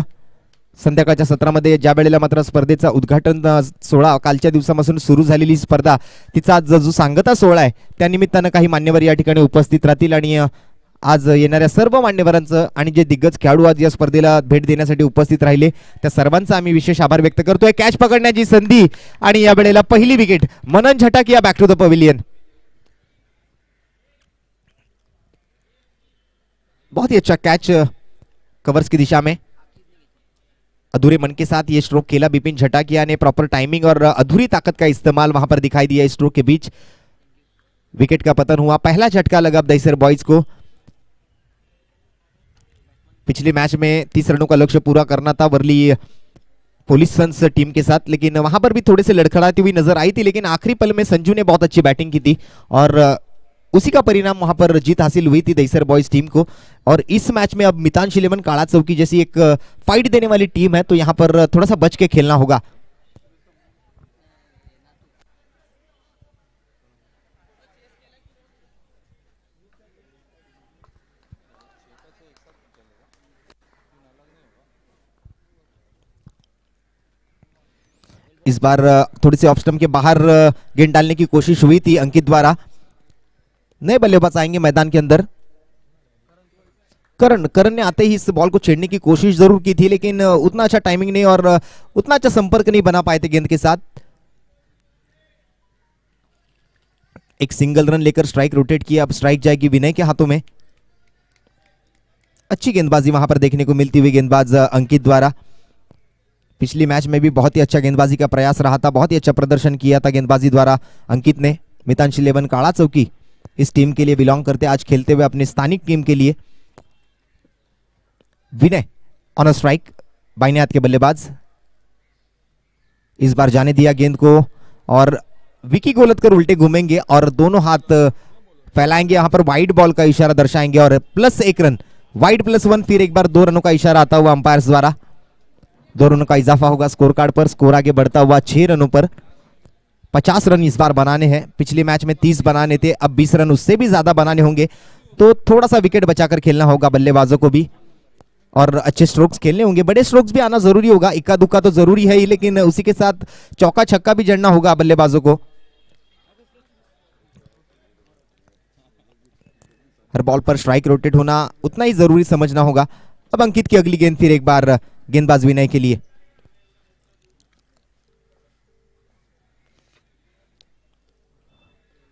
संध्याकाळच्या सत्रामध्ये ज्या वेळेला मात्र स्पर्धेचा उद्घाटन सोहळा कालच्या दिवसापासून सुरू झालेली स्पर्धा तिचा आज जो सांगता सोहळा आहे त्यानिमित्तानं काही मान्यवर या ठिकाणी उपस्थित राहतील आणि आज येणाऱ्या सर्व मान्यवरांचं आणि जे दिग्गज खेळाडू आज या स्पर्धेला भेट देण्यासाठी उपस्थित राहिले त्या सर्वांचा आम्ही विशेष आभार व्यक्त करतोय. कॅच पकडण्याची संधी आणि या वेळेला पहिली विकेट मनन झटकिया बॅक टू द पवेलियन. बहुत ही अच्छा कैच कवर्स की दिशा में. अधूरे मन के साथ ये स्ट्रोक खेला बिपिन झटकिया ने. प्रॉपर टाइमिंग और अधूरी ताकत का इस्तेमाल वहां पर दिखाई दिया. इस स्ट्रोक के बीच विकेट का पतन हुआ. पहला झटका लगा दहीसर बॉयज को. पिछले मैच में 30 रनों का लक्ष्य पूरा करना था वर्ली पुलिस सन्स टीम के साथ, लेकिन वहां पर भी थोड़े से लड़खड़ाती हुई नजर आई थी, लेकिन आखिरी पल में संजू ने बहुत अच्छी बैटिंग की थी और उसी का परिणाम वहां पर जीत हासिल हुई थी दहीसर बॉयज टीम को. और इस मैच में अब मितांश 11 काला चौकी जैसी एक फाइट देने वाली टीम है, तो यहां पर थोड़ा सा बच के खेलना होगा. इस बार थोड़ी सी ऑफ स्टंप के बाहर गेंद डालने की कोशिश हुई थी अंकित द्वारा. नए बल्लेबाज आएंगे मैदान के अंदर. करण ने आते ही इस बॉल को छेड़ने की कोशिश जरूर की थी, लेकिन उतना अच्छा टाइमिंग नहीं और उतना अच्छा संपर्क नहीं बना पाए थे गेंद के साथ. एक सिंगल रन लेकर स्ट्राइक रोटेट किया. अब स्ट्राइक जाएगी विनय के हाथों में. अच्छी गेंदबाजी वहां पर देखने को मिलती हुई गेंदबाज अंकित द्वारा. पिछली मैच में भी बहुत ही अच्छा गेंदबाजी का प्रयास रहा था, बहुत ही अच्छा प्रदर्शन किया था गेंदबाजी द्वारा अंकित ने. मितांश 11 काला चौकी इस टीम के लिए बिलोंग करते, आज खेलते हुए अपनी स्थानिक टीम के लिए. विनय ऑन अ स्ट्राइक, बाईं हाथ के बल्लेबाज. इस बार जाने दिया गेंद को और विकी गोलतकर उल्टे घूमेंगे और दोनों हाथ फैलाएंगे. यहां पर वाइड बॉल का इशारा दर्शाएंगे और +1 रन, वाइड +1. फिर एक बार 2 रनों का इशारा आता हुआ अंपायर्स द्वारा. 2 रनों का इजाफा होगा स्कोर कार्ड पर. स्कोर आगे बढ़ता हुआ 6 रनों पर. 50 रन इस बार बनाने हैं. पिछले मैच में 30 बनाने थे, अब 20 रन उससे भी ज्यादा बनाने होंगे, तो थोड़ा सा विकेट बचाकर खेलना होगा बल्लेबाजों को भी और अच्छे स्ट्रोक्स खेलने होंगे. बड़े स्ट्रोक्स भी आना जरूरी होगा, इक्का दुक्का तो जरूरी है ही, लेकिन उसी के साथ चौका छक्का भी जड़ना होगा बल्लेबाजों को. हर बॉल पर स्ट्राइक रोटेट होना उतना ही जरूरी समझना होगा. अब अंकित की अगली गेंद, फिर एक बार गेंदबाज विनय के लिए.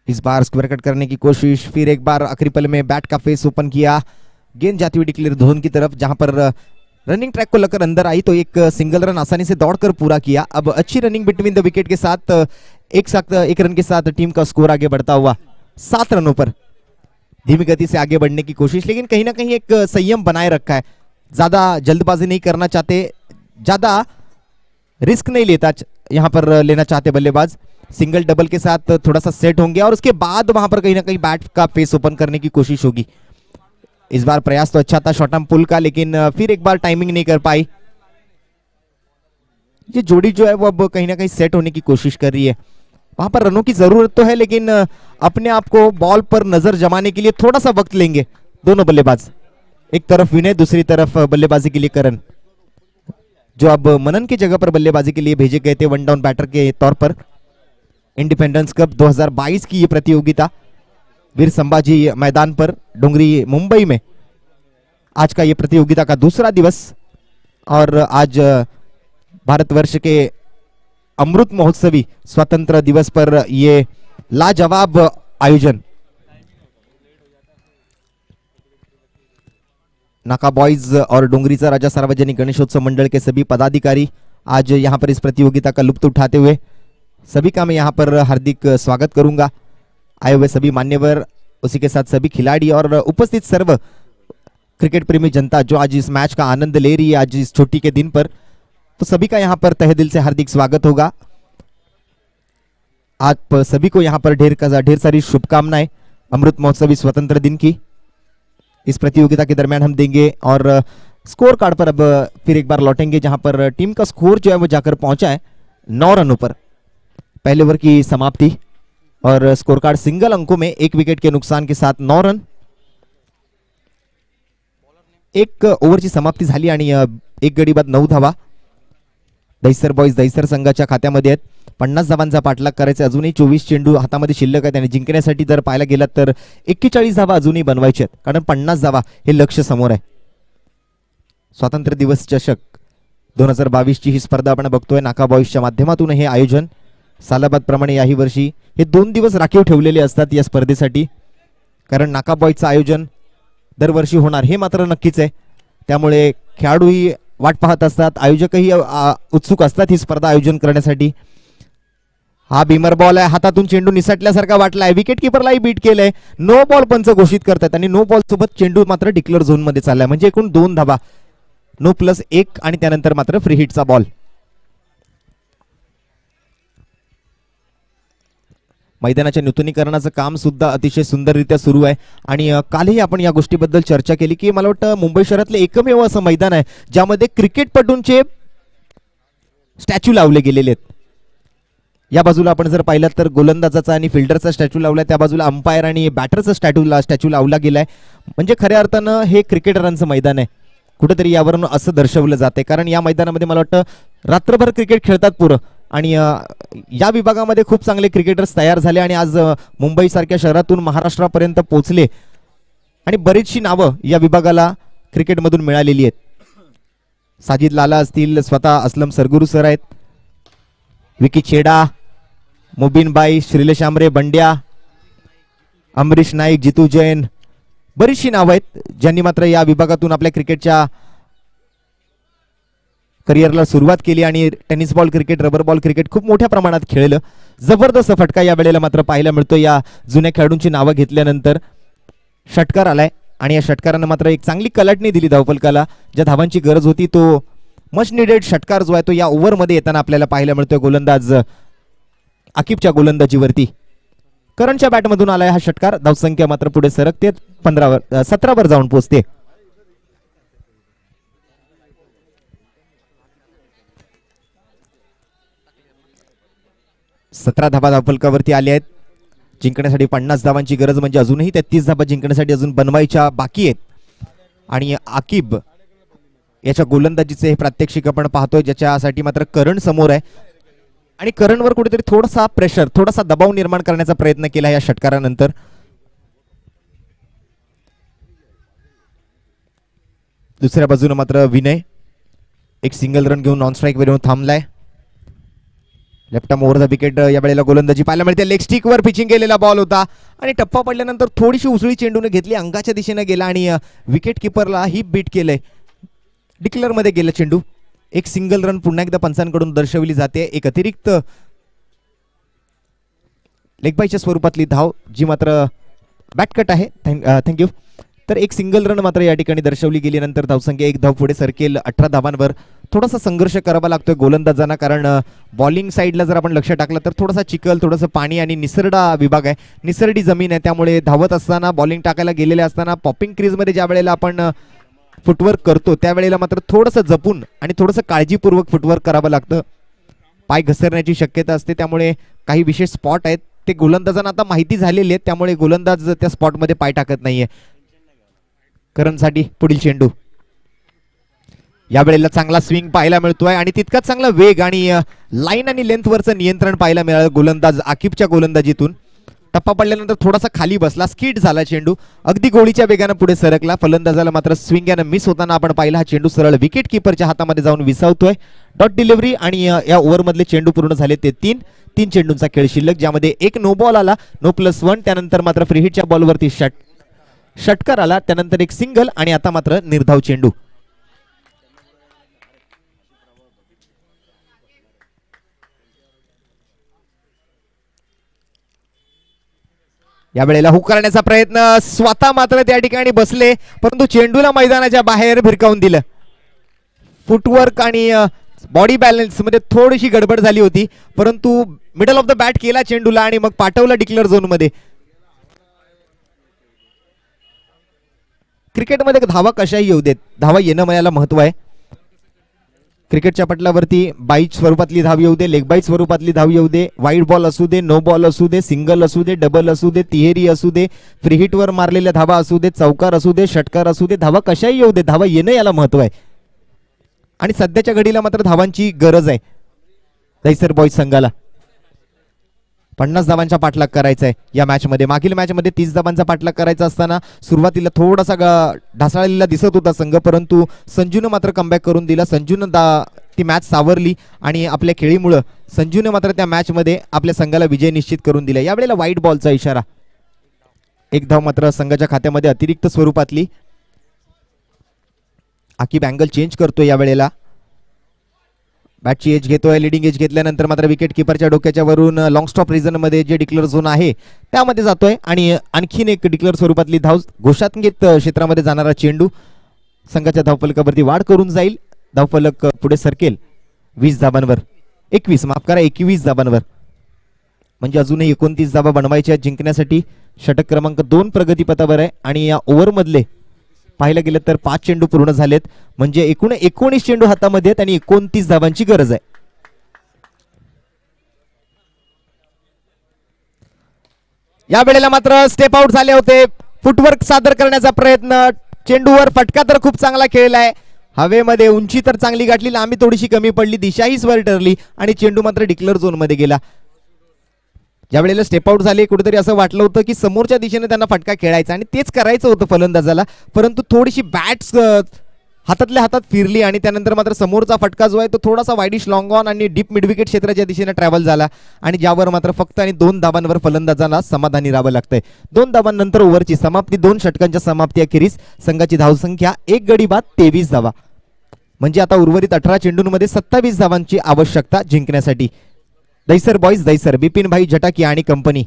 इस बार स्क्वायर कट करने की कोशिश. फिर एक बार आखिरी पल में बैट का फेस ओपन किया. गेंद जाती हुई डिक्लेयर जोन की तरफ, जहां पर रनिंग ट्रैक को लेकर अंदर आई तो एक सिंगल रन आसानी से दौड़कर पूरा किया. अब अच्छी रनिंग बिटवीन द विकेट के साथ एक रन के साथ टीम का स्कोर आगे बढ़ता हुआ 7 रनों पर. धीमी गति से आगे बढ़ने की कोशिश, लेकिन कहीं ना कहीं एक संयम बनाए रखा है. ज्यादा जल्दबाजी नहीं करना चाहते, ज्यादा रिस्क नहीं यहां पर लेना चाहते बल्लेबाज. सिंगल डबल के साथ थोड़ा सा सेट होंगे और उसके बाद वहां पर कहीं ना कहीं बैट का फेस ओपन करने की कोशिश होगी. इस बार प्रयास तो अच्छा था शॉर्ट आर्म पुल का, लेकिन फिर एक बार टाइमिंग नहीं कर पाई. ये जोड़ी जो है वो अब कहीं ना कहीं सेट होने की कोशिश कर रही है। वहां पर रनों की जरूरत तो है, लेकिन अपने आप को बॉल पर नजर जमाने के लिए थोड़ा सा वक्त लेंगे दोनों बल्लेबाज। एक तरफ विनय, दूसरी तरफ बल्लेबाजी के लिए करण, जो अब मनन की जगह पर बल्लेबाजी के लिए भेजे गए थे वन डाउन बैटर के तौर पर। इंडिपेंडेंस कप 2022 की ये प्रतियोगिता वीर संभाजी मैदान पर डोंगरी मुंबई में आज का ये प्रतियोगिता का दूसरा दिवस, और आज भारतवर्ष के अमृत महोत्सवी स्वतंत्र दिवस पर ये लाजवाब आयोजन। नाका बॉयज और डोंगरीचा राजा सार्वजनिक गणेशोत्सव मंडल के सभी पदाधिकारी आज यहाँ पर इस प्रतियोगिता का लुत्फ उठाते हुए, सभी का मैं यहाँ पर हार्दिक स्वागत करूंगा। आए हुए सभी मान्यवर, उसी के साथ सभी खिलाड़ी और उपस्थित सर्व क्रिकेट प्रेमी जनता जो आज इस मैच का आनंद ले रही है आज इस छुट्टी के दिन पर, तो सभी का यहाँ पर तहे दिल से हार्दिक स्वागत होगा। आप सभी को यहाँ पर ढेर सारी शुभकामनाएं अमृत महोत्सवी स्वतंत्र दिन की। इस प्रतियोगिता के दरमियान हम देंगे और स्कोर कार्ड पर अब फिर एक बार लौटेंगे, जहां पर टीम का स्कोर जो है वो जाकर पहुंचा है 9 रनों पर। पहले ओवर की समाप्ति और स्कोर कार्ड सिंगल अंकों में 1 विकेट के नुकसान के साथ 9 रन। एक ओव्हरची समाप्ती झाली आणि एक गडी बाद 9 धावा दहिसर बॉयज दहिसर संघाच्या खात्यामध्ये आहेत। 50 धावांचा पाठलाग करायचा, अजूनही 24 चेंडू हातामध्ये शिल्लक आहेत आणि जिंकण्यासाठी जर पाहायला गेलात तर 41 धावा अजूनही बनवायचे आहेत, कारण 50 धावा हे लक्ष समोर आहे। स्वातंत्र्य दिवस चषक 2022 ची ही स्पर्धा आपण बघतोय नाका बॉयजच्या माध्यमातून। हे आयोजन सालाबाद प्रमाणे याही वर्षी हे 2 दिवस राखीव ठेवलेले असतात या स्पर्धेसाठी, कारण नाका बॉयजचं आयोजन दरवर्षी होणार हे मात्र नक्कीच आहे। त्यामुळे खेळाडूही वाट पाहत असतात, आयोजकही उत्सुक असतात ही स्पर्धा आयोजन करण्यासाठी। हा बीमर बॉल आहे, हातातून चेंडू निसटल्यासारखा वाटलाय, विकेट किपरलाही बीट केलंय, नो बॉल पंच घोषित करतात आणि नो बॉल सोबत चेंडू मात्र डिक्लेअर झोन मध्ये चाललाय, म्हणजे एकूण 2 धावा, नो प्लस 1 आणि त्यानंतर मात्र फ्री हिटचा बॉल। मैदानाच्या नूतनीकरणाचं काम सुद्धा अतिशय सुंदररित्या सुरू आहे आणि कालही आपण या गोष्टीबद्दल चर्चा केली की मला वाटतं मुंबई शहरातले एकमेव असं मैदान आहे ज्यामध्ये क्रिकेटपटूंचे स्टॅच्यू लावले गेलेले आहेत। या बाजूला आपण जर पाहिलं तर गोलंदाजाचा आणि फिल्डरचा स्टॅच्यू लावलाय, त्या बाजूला अंपायर आणि बॅटरचा स्टॅच्यू लावला गेलाय, म्हणजे खऱ्या अर्थानं हे क्रिकेटरांचं मैदान आहे। कुठेतरी यावरून असं दर्शवलं जाते, कारण या मैदानामध्ये मला वाटतं रात्रभर क्रिकेट खेळतात पुरं आणि या विभागामध्ये खूप चांगले क्रिकेटर्स तयार झाले आणि आज मुंबई सारख्या शहरातून महाराष्ट्रापर्यंत पोहोचले आणि बरीचशी नावं या विभागाला क्रिकेटमधून मिळालेली आहेत। साजिद लाला असतील, स्वतः असलम सरगुरू सर आहेत, विकी छेडा, मुबीन बाई, श्रीलेश आमरे, बंड्या, अमरीश नाईक, जितू जैन, बरीचशी नावं आहेत ज्यांनी मात्र या विभागातून आपल्या क्रिकेटच्या करिअरला सुरुवात केली आणि tennis ball cricket, rubber ball cricket खूप मोठ्या प्रमाणात खेळलं। जबरदस्त फटका या वेळेला मात्र पाहायला मिळतो या जुन्या खेळाडूंची नावं घेतल्यानंतर। षटकार आलाय आणि या षटकारानं मात्र एक चांगली कलाटणी दिली धावफलकाला, ज्या धावांची गरज होती तो मच निडेड षटकार जो आहे तो या ओव्हरमध्ये येताना आपल्याला पाहायला मिळतोय गोलंदाज आकिबच्या गोलंदाजीवरती। करणच्या बॅटमधून आलाय हा षटकार, धावसंख्या मात्र पुढे सरकते 17 वर जाऊन पोहोचते। 17 धावा धावफलकावरती आले आहेत। जिंकण्यासाठी 50 धावांची गरज, म्हणजे अजूनही 33 धावा जिंकण्यासाठी अजून बनवायच्या बाकी आहेत आणि आकिब याच्या गोलंदाजीचे हे प्रात्यक्षिक आपण पाहतोय, ज्याच्यासाठी मात्र करण समोर आहे आणि करणवर कुठेतरी थोडासा प्रेशर, थोडासा दबाव निर्माण करण्याचा प्रयत्न केला या षटकारानंतर। दुसऱ्या बाजूने मात्र विनय एक सिंगल रन घेऊन नॉन स्ट्राइक वर येऊन थांबलाय। Left arm over the wicket या वेळेला गोलंदाजी पाहायला मिळते, लेग स्टिक वर पिचिंग केलेला बॉल होता आणि टप्पा पडल्यानंतर थोडीशी उसळी चेंडूने घेतली, अंगाच्या दिशेने गेला आणि विकेट किपरला ही बीट केलंय, डिक्लेअर मध्ये गेला चेंडू। एक सिंगल रन पुन्हा एकदा पंचांकडून दर्शवली जाते, एक अतिरिक्त लेगबाईच्या स्वरूपातली धाव जी मात्र बॅटकट आहे, थँक्यू। तर एक सिंगल रन मात्र या ठिकाणी दर्शवली गेली, नंतर धावसंख्या 1 धाव पुढे सरकेल 18 धावांवर। थोडासा संघर्ष करावा लागतोय गोलंदाजांना, कारण बॉलिंग साईडला जर आपण लक्ष टाकलं तर थोडासा चिखल, थोडंसं पाणी आणि निसरडा विभाग आहे, निसरडी जमीन आहे, त्यामुळे धावत असताना बॉलिंग टाकायला गेलेले असताना पॉपिंग क्रीजमध्ये ज्या वेळेला आपण फुटवर्क करतो त्यावेळेला मात्र थोडंसं जपून आणि थोडंसं काळजीपूर्वक फुटवर्क करावं लागतं. पाय घसरण्याची शक्यता असते, त्यामुळे काही विशेष स्पॉट आहेत ते गोलंदाजांना आता माहिती झालेले आहेत, त्यामुळे गोलंदाज त्या स्पॉटमध्ये पाय टाकत नाहीये. करणसाठी पुढील चेंडू. यावेळेला चांगला स्विंग पाहायला मिळतोय आणि तितकाच चांगला वेग आणि लाईन आणि लेंथवरचं नियंत्रण पाहायला मिळालं गोलंदाज आकिबच्या गोलंदाजीतून. टप्पा पडल्यानंतर थोडासा खाली बसला, स्किट झाला चेंडू, अगदी गोळीच्या वेगानं पुढे सरकला. फलंदाजाला मात्र स्विंग यानं मिस होताना आपण पाहिला. हा चेंडू सरळ विकेट किपरच्या हातामध्ये जाऊन विसावतोय. डॉट डिलिव्हरी आणि या ओव्हरमधले चेंडू पूर्ण झाले ते तीन चेंडूंचा खेळ शिल्लक, ज्यामध्ये एक नो बॉल आला, नो+1. त्यानंतर मात्र फ्री हिटच्या बॉलवरती षटकार आला, त्यानंतर एक सिंगल आणि आता मात्र निर्धाव चेंडू. यावेळेला हुक करण्याचा प्रयत्न, स्वतः मात्र त्या ठिकाणी बसले, परंतु चेंडूला मैदानाच्या बाहेर भिरकावून दिलं. फुटवर्क आणि बॉडी बॅलन्स मध्ये थोडीशी गडबड झाली होती, परंतु मिडल ऑफ द बॅट केला चेंडूला आणि मग पाठवला डिक्लेअर झोन मध्ये. क्रिकेटमध्ये धावा कशाही येऊ देत, धावा येणं मला महत्व आहे. क्रिकेटच्या पटलावरती बाईट स्वरूपातली धाव येऊ दे, लेग बाईट स्वरूपातली धाव येऊ दे, वाईड बॉल असू दे, नो बॉल असू दे, सिंगल असू दे, डबल असू दे, तिहेरी असू दे, फ्री हिटवर मारलेल्या धावा असू दे, चौकार असू दे, षटकार असू दे, धावा कशाही येऊ दे, धावा येणं याला महत्व आहे. आणि सध्याच्या घडीला मात्र धावांची गरज आहे दहिसर बॉईज संघाला. 50 धावांचा पाठलाग करायचा आहे या मॅच मध्ये. मागील मॅच मध्ये 30 धावांचा पाठलाग करायचा असताना सुरुवातीला थोडासा ढासळलेला दिसत होता संघ, परंतु संजूनं मात्र कमबॅक करून दिला. संजूनं ती मॅच सावरली आणि आपल्या खेळीमुळे संजूनं मात्र त्या मॅच मध्ये आपल्या संघाला विजय निश्चित करून दिला. यावेळेला व्हाईट बॉलचा इशारा, एक धाव मात्र संघाच्या खात्यामध्ये अतिरिक्त स्वरूपातली. आकिब अँगल चेंज करतोय यावेळेला, बॅटची एज घेतोय. लिडिंग एज घेतल्यानंतर मात्र विकेट किपरच्या डोक्याच्या वरून लॉंग स्टॉप रिझन मध्ये जे डिक्लेअर झोन आहे त्यामध्ये जातोय आणि आणखीन एक डिक्लेअर स्वरूपातली धाव. घोषात्मक क्षेत्रामध्ये जाणारा चेंडू संघाच्या धावफलकावरती वाढ करून जाईल. धावफलक पुढे सरकेल 20 धाबांवर, 21 धाबांवर, म्हणजे अजूनही 29 धाबा बनवायच्या जिंकण्यासाठी. षटक क्रमांक 2 प्रगतीपथावर आहे आणि या ओव्हरमधले पाहायला गेलं तर 5 चेंडू पूर्ण झालेत, म्हणजे एकूण 19 चेंडू हातामध्ये आहेत आणि 29 धावांची गरज आहे. या वेळेला मात्र स्टेप आउट झाले होते. फुटवर्क सादर करण्याचा प्रयत्न, चेंडूवर फटका तर खूप चांगला खेळलाय, हवेमध्ये उंची तर चांगली गाठली, लांबी थोडीशी कमी पडली, दिशाही स्वर ठरली आणि चेंडू मात्र डिक्लेअर झोन मध्ये गेला. ज्या वेळेला स्टेप आउट झाले कुठेतरी असं वाटलं होतं की समोरच्या दिशेने त्यांना फटका खेळायचा आणि तेच करायचं होतं फलंदाजाला, परंतु थोडीशी बॅट्स हातातल्या हातात फिरली आणि त्यानंतर मात्र समोरचा फटका जो आहे तो थोडासा वाईडिश लॉंग ऑन आणि डीप मिड विकेट क्षेत्राच्या दिशेने ट्रॅव्हल झाला आणि ज्यावर मात्र फक्त आणि 2 धाबांवर फलंदाजांना समाधानी राहावं लागतंय. 2 धाबांनंतर ओव्हरची समाप्ती, 2 षटकांच्या समाप्ती अखेरीस संघाची धावसंख्या 1 गडी बाद 23 धावा, म्हणजे आता उर्वरित 18 चेंडूंमध्ये 27 धावांची आवश्यकता जिंकण्यासाठी. दहिसर बॉईज, दहिसर, बिपिन भाई जटाकी आणि कंपनी.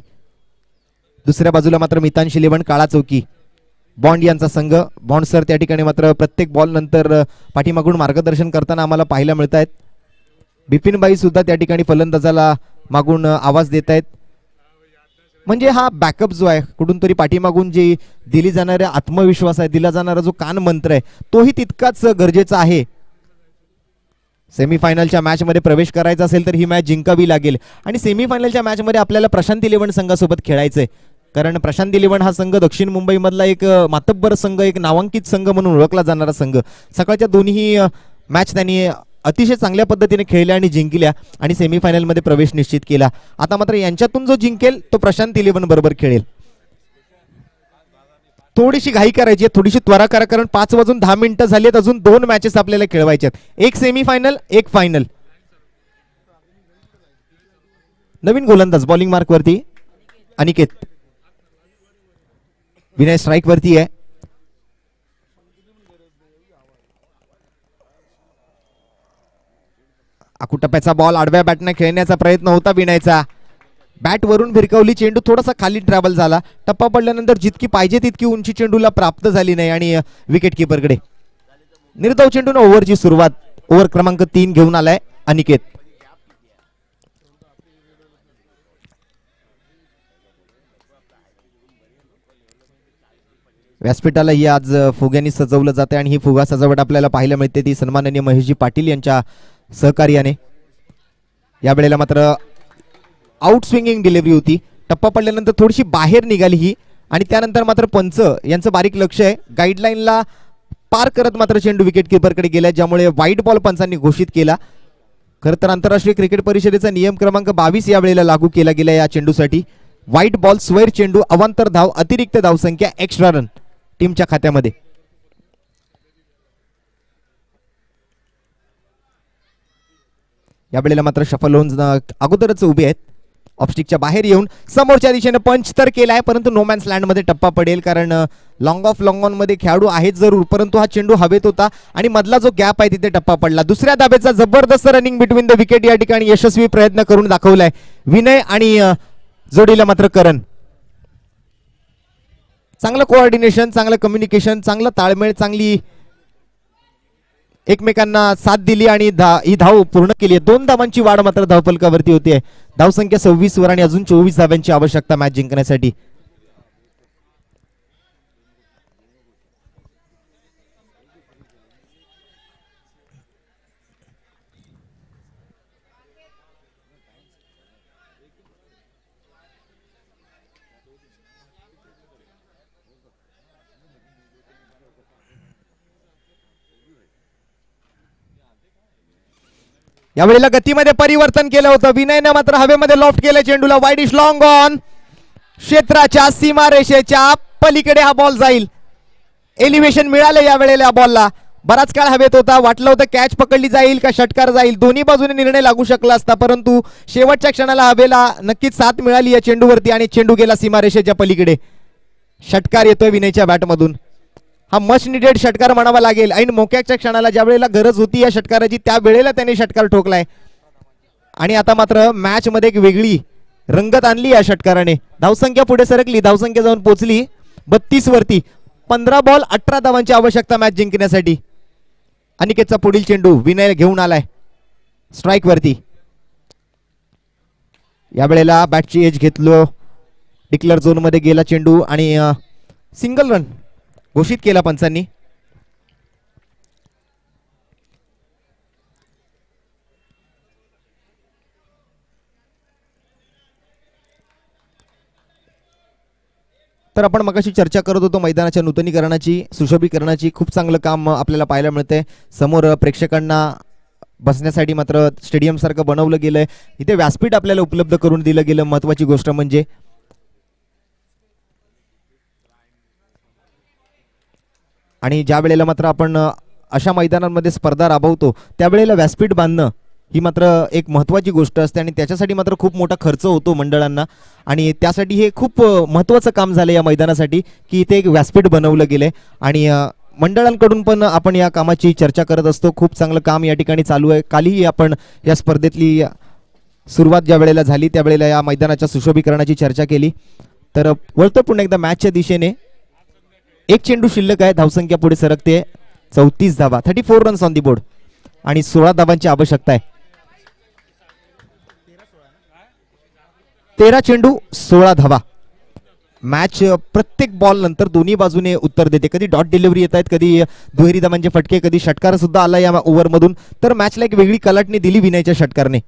दुसऱ्या बाजूला मात्र मितांश इलेव्हन काळा चौकी बॉन्ड यांचा संघ. बॉन्ड सर त्या ठिकाणी मात्र प्रत्येक बॉल नंतर पाठीमागून मार्गदर्शन करताना आम्हाला पाहायला मिळत आहेत. बिपिन भाई सुद्धा त्या ठिकाणी फलंदाजाला मागून आवाज देत आहेत, म्हणजे हा बॅकअप जो आहे कुठून तरी पाठीमागून जी दिली जाणारा आत्मविश्वास आहे, दिला जाणारा जो कान मंत्र आहे तोही तितकाच गरजेचा आहे. सेमीफायनलच्या मॅच मध्ये प्रवेश करायचा असेल तर ही मॅच जिंकावी लागेल आणि सेमीफायनलच्या मॅच मध्ये आपल्याला प्रशांत इलेव्हन संघासोबत खेळायचंय, कारण प्रशांत इलेव्हन हा संघ दक्षिण मुंबई मधला एक मातब्बर संघ, एक नामांकित संघ म्हणून ओळखला जाणारा संघ. सकाळच्या दोन्ही मॅच त्यांनी अतिशय चांगल्या पद्धतीने खेळल्या आणि जिंकल्या आणि सेमीफायनल मध्ये प्रवेश निश्चित केला. आता मात्र यांच्यातून जो जिंकेल तो प्रशांत इलेव्हन बरोबर खेळेल. थोडीशी घाई करायची आहे, थोडीशी त्वरा करा, कारण 5:10 झाली आहेत, अजून 2 मॅचेस आपल्याला खेळवायचे आहेत, एक सेमीफायनल एक फायनल. नवीन गोलंदाज बॉलिंग मार्क वरती अनिकेत, विनय स्ट्राईक वरती आहे. आकुटप्प्याचा बॉल आडव्या बॅटने खेळण्याचा प्रयत्न होता विनयचा, बॅट वरून भिरकवली, चेंडू थोडासा खाली ट्रॅव्हल झाला, टप्पा पडल्यानंतर जितकी पाहिजे तितकी उंची चेंडूला प्राप्त झाली नाही आणि विकेट किपरकडे. निर्धाव चेंडूने ओव्हरची सुरुवात, ओव्हर क्रमांक 3 घेऊन आलाय अनिकेत. व्यासपीठाला ही आज फुग्यांनी सजवलं जाते आणि ही फुगा सजावट आपल्याला पाहायला मिळते ती सन्माननीय महेशजी पाटील यांच्या सहकार्याने. यावेळेला मात्र आउट स्विंगिंग डिलिव्हरी होती. टप्पा पडल्यानंतर थोडीशी बाहेर निघाली ही आणि त्यानंतर मात्र पंच यांचं बारीक लक्ष आहे. गाईडलाईनला पार करत मात्र चेंडू विकेट किपरकडे गेला, ज्यामुळे व्हाईट बॉल पंचांनी घोषित केला. खरं तर आंतरराष्ट्रीय क्रिकेट परिषदेचा नियम क्रमांक 22 यावेळेला लागू केला गेला या चेंडूसाठी. व्हाईट बॉल, स्वैर चेंडू, अवांतर धाव, अतिरिक्त धावसंख्या, एक्स्ट्रा रन टीमच्या खात्यामध्ये. यावेळेला मात्र शफल होऊन अगोदरच उभे आहेत. ऑफस्टिकच्या बाहेर येऊन समोरच्या दिशेने पंच तर केलाय, परंतु नो मॅन्स लँड मध्ये टप्पा पडेल, कारण लॉंग ऑफ लॉंग ऑन मध्ये खेळाडू आहेत जरूर, परंतु हा चेंडू हवेत होता आणि मधला जो गॅप आहे तिथे टप्पा पडला. दुसऱ्या धाबेचा जबरदस्त रनिंग बिटवीन द विकेट या ठिकाणी यशस्वी प्रयत्न करून दाखवलाय विनय आणि जोडीला मात्र करण. चांगलं कोऑर्डिनेशन, चांगलं कम्युनिकेशन, चांगलं ताळमेळ, चांगली एकमेकांना साथ दिली आणि ही धाव पूर्ण केली आहे. 2 धावांची वाढ मात्र धावफलकावरती होती. धावसंख्या 26 वर आणि अजून 24 धावांची आवश्यकता मॅच जिंकण्यासाठी. यावेळेला गतीमध्ये परिवर्तन केलं होतं. विनयने मात्र हवेमध्ये लॉफ्ट केलं चेंडूला. वाईड इश लॉंग ऑन, क्षेत्राच्या सीमारेषेच्या पलीकडे हा बॉल जाईल. एलिव्हेशन मिळालं यावेळेला या बॉलला. बराच काळ हवेत होता, वाटलं होतं कॅच पकडली जाईल का षटकार जाईल, दोन्ही बाजूने निर्णय लागू शकला असता, परंतु शेवटच्या क्षणाला हवेला नक्कीच साथ मिळाली या चेंडूवरती आणि चेंडू गेला सीमारेषेच्या पलीकडे. षटकार येतोय विनयच्या बॅटमधून. हा मस्ट निडेड षटकार म्हणावा लागेल. ऐन मोक्याच्या क्षणाला ज्या वेळेला गरज होती या षटकाराची त्या वेळेला त्याने षटकार ठोकलाय आणि आता मात्र मॅच मध्ये एक वेगळी रंगत आणली या षटकाराने. धावसंख्या पुढे सरकली, धावसंख्या जाऊन पोहोचली 32 वरती. 15 बॉल 18 धावांची आवश्यकता मॅच जिंकण्यासाठी. अनिकेतचा पुढील चेंडू विनय घेऊन आलाय स्ट्राईक वरती. यावेळेला बॅटची एज घेतलो, डिक्लेअर झोन मध्ये गेला चेंडू आणि सिंगल रन घोषित केला पंचांनी. तर आपण मगाशी चर्चा करत होतो मैदानाच्या नूतनीकरणाची, सुशोभीकरणाची. खूप चांगलं काम आपल्याला पाहायला मिळतंय. समोर प्रेक्षकांना बसण्यासाठी मात्र स्टेडियम सारखं बनवलं गेलंय. इथे व्यासपीठ आपल्याला उपलब्ध करून दिलं गेलं. महत्वाची गोष्ट म्हणजे आणि ज्या वेळेला मात्र आपण अशा मैदानांमध्ये स्पर्धा राबवतो त्यावेळेला व्यासपीठ बांधणं ही मात्र एक महत्त्वाची गोष्ट असते आणि त्याच्यासाठी मात्र खूप मोठा खर्च होतो मंडळांना. आणि त्यासाठी हे खूप महत्त्वाचं काम झालं या मैदानासाठी की इथे एक व्यासपीठ बनवलं गेलंय आणि मंडळांकडून पण आपण या कामाची चर्चा करत असतो. खूप चांगलं काम या ठिकाणी चालू आहे. कालही आपण या स्पर्धेतली सुरुवात ज्या वेळेला झाली त्यावेळेला या मैदानाच्या सुशोभीकरणाची चर्चा केली. तर वळतो पुन्हा एकदा मॅचच्या दिशेने. एक चेंडू शिल्लक आहे, धावसंख्या पुढे सरकते 34 धावा, 34 रन्स ऑन दी बोर्ड आणि 16 धावांची आवश्यकता आहे. 13 चेंडू 16 धावा. मॅच प्रत्येक बॉल नंतर दोन्ही बाजूने उत्तर देते. कधी डॉट डिलिव्हरी येत आहेत, कधी दुहेरी धावांचे फटके, कधी षटकार सुद्धा आला या ओव्हरमधून. तर मॅचला एक वेगळी कलाटणी दिली विनयच्या षटकारने.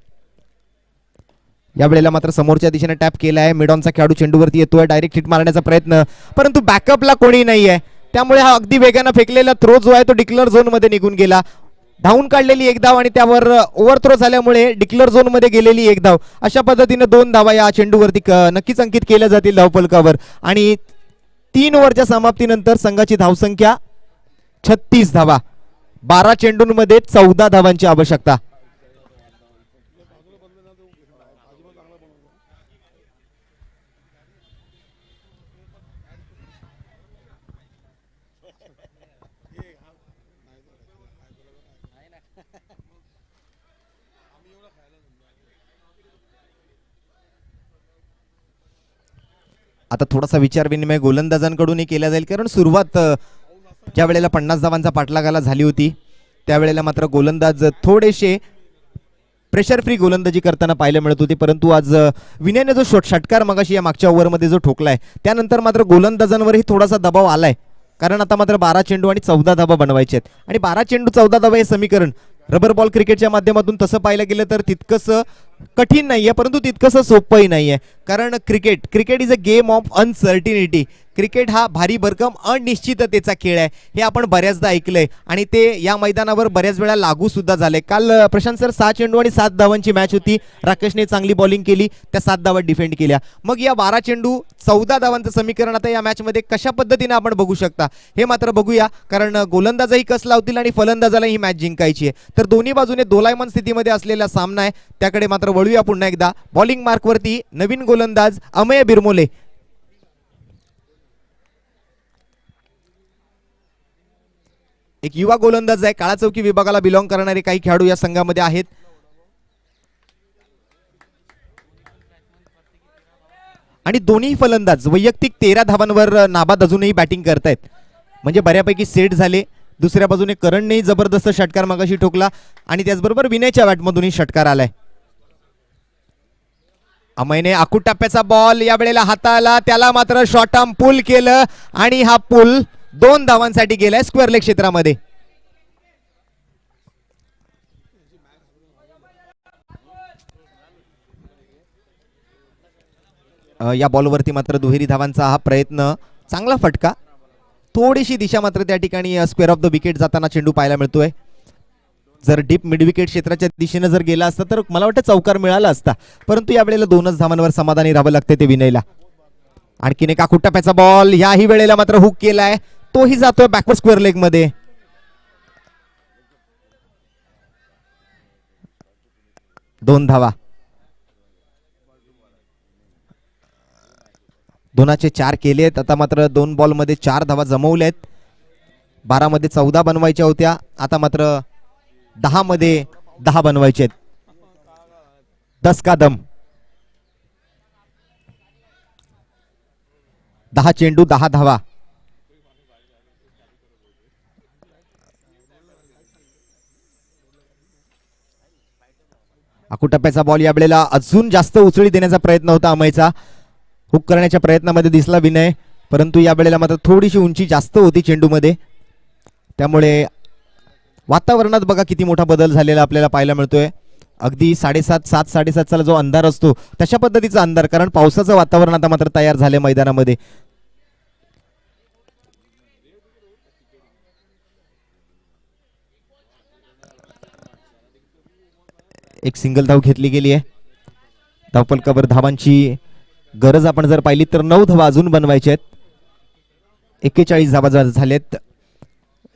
यावेळेला मात्र समोरच्या दिशेने टॅप केला आहे. मिडॉनचा खेळाडू चेंडूवरती येतोय, डायरेक्ट हिट मारण्याचा प्रयत्न, परंतु बॅकअपला कोणी नाही आहे. त्यामुळे हा अगदी वेगानं फेकलेला थ्रो जो आहे तो डिक्लेअर झोन मध्ये निघून गेला. धावून काढलेली एक धाव आणि त्यावर ओव्हर थ्रो झाल्यामुळे डिक्लेअर झोन मध्ये गेलेली एक धाव. अशा पद्धतीने 2 धावा या चेंडूवरती नक्कीच अंकित केल्या जातील धावफलकावर. आणि 3 ओव्हरच्या समाप्तीनंतर संघाची धावसंख्या 36 धावा. 12 चेंडूंमध्ये 14 धावांची आवश्यकता. आता थोडासा विचार विनिमय गोलंदाजांकडूनही केला जाईल, कारण सुरुवात ज्या वेळेला 50 धावांचा पाठलागाला झाली होती त्यावेळेला मात्र गोलंदाज थोडेसे प्रेशर फ्री गोलंदाजी करताना पाहायला मिळत होते. परंतु आज विनयने जो षटकार मगाशी या मागच्या ओव्हरमध्ये जो ठोकलाय त्यानंतर मात्र गोलंदाजांवरही थोडासा दबाव आलाय. कारण आता मात्र 12 चेंडू आणि 14 धावा बनवायचे आहेत आणि 12 चेंडू 14 धावा हे समीकरण रबर बॉल क्रिकेटच्या माध्यमातून तसं पाहायला गेलं तर तितकंसं कठीण नाहीये, परंतु तितकंसं सोपंही नाहीये. कारण cricket is a game of uncertainty. Cricket हा भारी भरकम अनिश्चिततेचा खेळ आहे, हे आपण बऱ्याचदा ऐकलंय आणि ते या मैदानावर बऱ्याच वेळा लागू सुद्धा झाले. काल प्रशांत सर 6 चेंडू आणि 7 धावांची मॅच होती. राकेशने चांगली बॉलिंग केली, त्या 7 धावा डिफेंड केल्या. मग या 12 चेंडू 14 धावांचं समीकरण आता या मॅच मध्ये कशा पद्धतीने आपण बघू शकता हे मात्र बघूया. कारण गोलंदाजही कस लावतील आणि फलंदाजाला ही मॅच जिंकायची आहे. तर दोन्ही बाजूने दोलायमान स्थितीमध्ये असलेला सामना आहे, त्याकडे मात्र वळूया पुन्हा एकदा. बॉलिंग मार्कवरती नवीन गोलंदाज अमेय बिरमोले. एक युवा गोलंदाज आहे, काळा चौकी विभागाला बिलॉंग करणारे काही खेळाडू या संघामध्ये आहेत. आणि दोन्ही फलंदाज वैयक्तिक 13 धावांवर नाबाद अजूनही बॅटिंग करतायत, म्हणजे बऱ्यापैकी सेट झाले. दुसऱ्या बाजूने करणने जबरदस्त षटकार मागाशी ठोकला आणि त्याचबरोबर विनयच्या बॅटमधूनही षटकार आलाय. अमयने आखूट टप्प्याचा बॉल या वेळेला हाताला, त्याला मात्र शॉर्ट आर्म पुल केलं आणि हा पुल 2 धावांसाठी गेलाय स्क्वेअर लेग क्षेत्रामध्ये. या बॉलवरती मात्र दुहेरी धावांचा हा प्रयत्न, चांगला फटका, थोडीशी दिशा मात्र त्या ठिकाणी स्क्वेअर ऑफ द विकेट जाताना चेंडू पाहायला मिळतोय. जर डीप मिड विकेट क्षेत्राच्या दिशेने जर गेला असता तर मला वाटतं चौकार मिळाला असता, परंतु या वेळेला 2च धावांवर समाधानी राहावं लागते ते विनयला. आणखीन एक आखूट टप्प्याचा बॉल याही वेळेला मात्र हुक केलाय, तोही जातोय बॅकवर्ड स्क्वेअर लेग मध्ये. दोन धावा, 2चे 4 केलेत. आता मात्र 2 बॉल मध्ये 4 धावा जमवल्यात. 12 मध्ये 14 बनवायच्या होत्या, आता मात्र 10 मध्ये 10 बनवायचे आहेत. 10 का दम. 10 चेंडू 10 धावा. आकुटप्प्याचा बॉल या वेळेला अजून जास्त उचळी देण्याचा प्रयत्न होता अमयचा. हुक करण्याच्या प्रयत्नामध्ये दिसला विनय, परंतु या वेळेला मात्र थोडीशी उंची जास्त होती चेंडूमध्ये, त्यामुळे वातावरणात बघा किती मोठा बदल झालेला आपल्याला पाहायला मिळतोय. अगदी 7:30चा जो अंधार असतो तशा पद्धतीचा अंधार, कारण पावसाचं वातावरण आता मात्र तयार झाले मैदानामध्ये. एक सिंगल धाव घेतली गेली आहे. धावफलकावर धावांची गरज आपण जर पाहिली तर 9 धावा अजून बनवायचे आहेत. 41 धावा झालेत.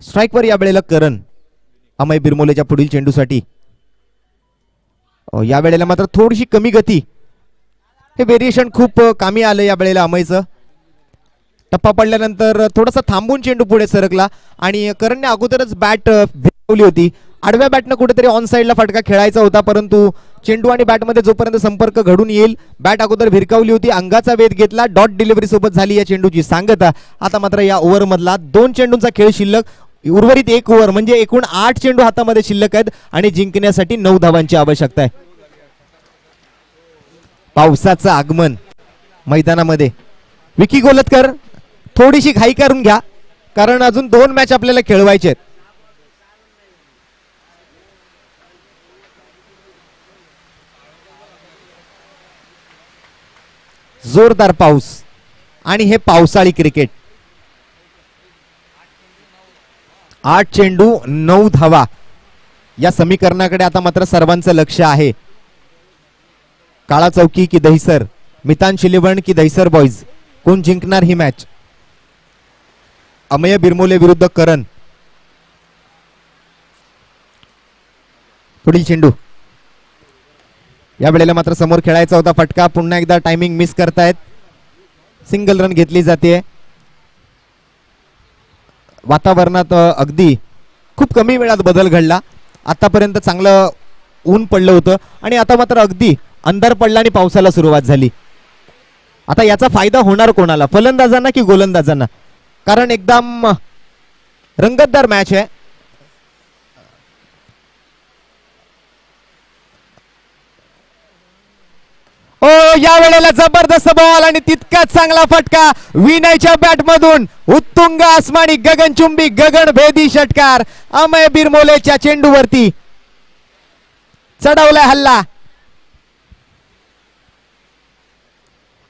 स्ट्राईकवर या वेळेला करण अमय बिरमोलेच्या पुढील चेंडूसाठी. या वेळेला मात्र थोडीशी कमी गती, हे व्हेरिएशन खूप कामी आलं या वेळेला अमयचं. टप्पा पडल्यानंतर थोडासा थांबून चेंडू पुढे सरकला आणि करणने अगोदरच बॅट भिरवली होती. आडव्या बॅटनं कुठेतरी ऑन साईडला फटका खेळायचा होता, परंतु चेंडू आणि बॅटमध्ये जोपर्यंत संपर्क घडून येईल, बॅट अगोदर भिरकावली होती, अंगाचा वेध घेतला, डॉट डिलिव्हरी सोबत झाली या चेंडूची सांगता. आता मात्र या ओव्हर मधला 2 चेंडूंचा खेळ शिल्लक, उर्वरित 1 ओव्हर म्हणजे एकूण 8 चेंडू हातामध्ये शिल्लक आहेत आणि जिंकण्यासाठी 9 धावांची आवश्यकता आहे. पावसाचं आगमन मैदानामध्ये. विकी गोलतकर थोडीशी घाई करून घ्या, कारण अजून 2 मॅच आपल्याला खेळवायचे आहेत. जोरदार पाऊस आणि हे पावसाळी क्रिकेट. 8 चेंडू 9 धावा या समीकरणाकडे आता मात्र सर्वांचं लक्ष आहे. काळा चौकी की दहिसर, मितान शिलेवण की दहिसर बॉयज, कोण जिंकणार ही मॅच? अमेय बिरमोले विरुद्ध करण. पुढील चेंडू या वेळेला मात्र समोर खेळायचा होता फटका, पुन्हा एकदा टायमिंग मिस करतायत. सिंगल रन घेतली जाते. वातावरणात अगदी खूप कमी वेळात बदल घडला. आतापर्यंत चांगलं ऊन पडलं होतं आणि आता मात्र अगदी अंधार पडला आणि पावसाला सुरुवात झाली. आता याचा फायदा होणार कोणाला, फलंदाजांना की गोलंदाजांना? कारण एकदम रंगतदार मॅच आहे. ओ या वेळेला जबरदस्त बॉल आणि तितकाच चांगला फटका विनयच्या बॅट मधून उत्तुंग आसमानी गगनचुंबी गगनभेदी षटकार अमय बिरमोलेच्या चेंडूवरती चढवलाय हल्ला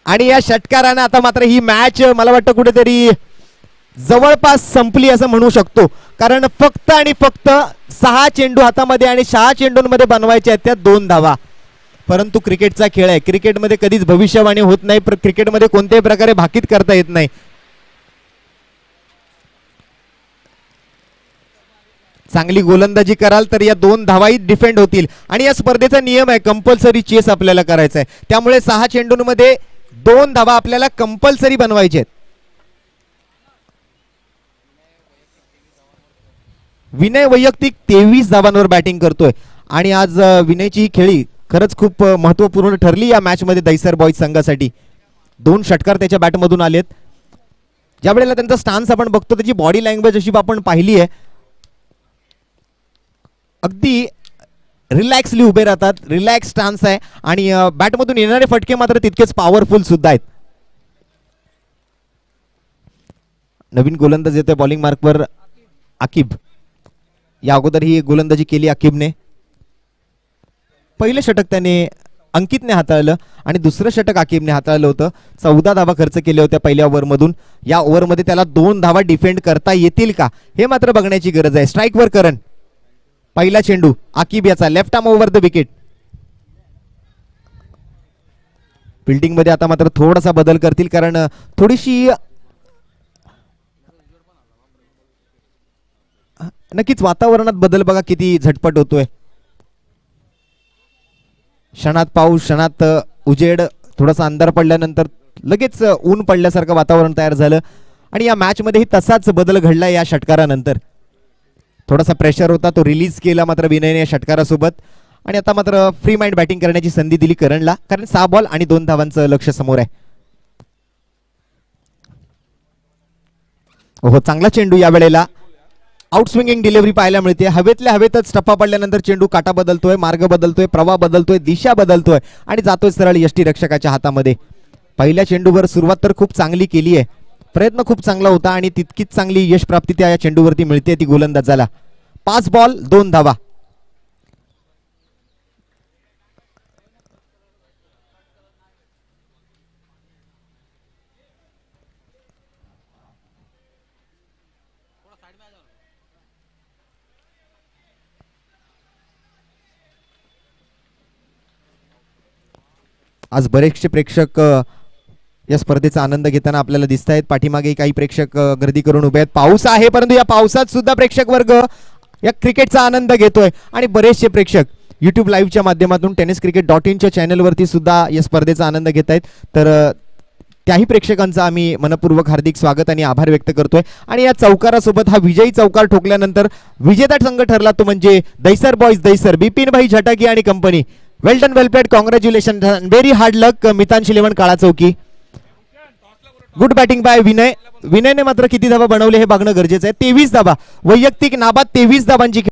आणि या षटकाराने आता मात्र ही मॅच मला वाटतं कुठेतरी जवळपास संपली असं म्हणू शकतो कारण फक्त आणि फक्त 6 चेंडू हातामध्ये आणि 6 चेंडूंमध्ये बनवायचे आहेत त्या 2 धावा परंतु क्रिकेटचा खेळ आहे क्रिकेटमध्ये कधीच भविष्यवाणी होत नाही क्रिकेटमध्ये कोणत्याही प्रकारे भाकीत करता येत नाही चांगली गोलंदाजी कराल तर या 2 धावाही डिफेंड होतील आणि या स्पर्धेचा नियम आहे कंपल्सरी चेस आपल्याला करायचा आहे त्यामुळे 6 चेंडूंमध्ये 2 धावा आपल्याला कंपल्सरी बनवायचे आहेत विनय वैयक्तिक 23 धावांवर बॅटिंग करतोय आणि आज विनयची ही खेळी खरंच खूप महत्वपूर्ण ठरली या मॅच मध्ये दैसर बॉईज संघासाठी 2 षटकार त्याच्या बॅटमधून आलेत ज्या वेळेला त्यांचा स्टान्स आपण बघतो त्याची बॉडी लँग्वेज अशी आपण पाहिली आहे अगदी रिलॅक्सली उभे राहतात रिलॅक्स स्टान्स आहे आणि बॅटमधून येणारे फटके मात्र तितकेच पॉवरफुल सुद्धा आहेत नवीन गोलंदाज येतोय बॉलिंग मार्कवर आकिब या अगोदर ही गोलंदाजी केली आकिबने पहिलं षटक त्याने अंकितने हाताळलं आणि दुसरं षटक आकिबने हाताळलं होतं 14 धावा खर्च केल्या होत्या पहिल्या ओव्हरमधून या ओव्हरमध्ये त्याला 2 धावा डिफेंड करता येतील का हे मात्र बघण्याची गरज आहे स्ट्राईकवर करण पहिला चेंडू आकिब याचा left arm over the wicket fielding मध्ये आता मात्र थोडासा बदल करतील कारण थोडीशी नक्कीच वातावरणात बदल बघा किती झटपट होतोय क्षणात पाऊस क्षणात उजेड थोडासा अंधार पडल्यानंतर लगेच ऊन पडल्यासारखं वातावरण तयार झालं आणि या मॅच मध्येही तसाच बदल घडला या षटकारानंतर थोडासा प्रेशर होता तो रिलीज केला मात्र विनयने या षटकारासोबत आणि आता मात्र फ्री माइंड बॅटिंग करण्याची संधी दिली करणला कारण 6 बॉल आणि 2 धावांचं लक्ष समोर आहे हो चांगला चेंडू या वेळेला आउट स्विंगिंग डिलिव्हरी पाहायला मिळते हवेतल्या हवेतच टप्पा पडल्यानंतर चेंडू काटा बदलतोय मार्ग बदलतोय प्रवाह बदलतोय दिशा बदलतोय आणि जातोय सरळ यष्टीरक्षकाच्या हातामध्ये पहिल्या चेंडूवर सुरुवात तर खूप चांगली केली आहे प्रयत्न खूप चांगला होता आणि तितकीच चांगली यश प्राप्ती त्या चेंडूवरती मिळते ती गोलंदाजाला 5 बॉल 2 धावा आज बरेचसे प्रेक्षक या स्पर्धेचा आनंद घेताना आपल्याला दिसत आहेत पाठीमागे काही प्रेक्षक गर्दी करून उभे आहेत पाऊस आहे परंतु या पावसात सुद्धा प्रेक्षक वर्ग या क्रिकेटचा आनंद घेतोय आणि बरेचसे प्रेक्षक YouTube लाईव्हच्या माध्यमातून tenniscricket.in च्या चॅनलवरती सुद्धा या स्पर्धेचा आनंद घेत आहेत तर त्याही प्रेक्षकांचा आम्ही मनपूर्वक हार्दिक स्वागत आणि आभार व्यक्त करतोय आणि या चौकारासोबत हा विजयी चौकार ठोकल्यानंतर विजेता संघ ठरला तो म्हणजे दैसर बॉईज दैसर बिपिन भाई झटाकी आणि कंपनी वेल डन वेल प्लेड कॉंग्रॅच्युलेशन व्हेरी हार्ड लक मितांश 11 काळा चौकी गुड बॅटिंग बाय विनयने मात्र किती धावा बनवले हे बघणं गरजेचं आहे 23 धावा वैयक्तिक नाबाद 23 धावांची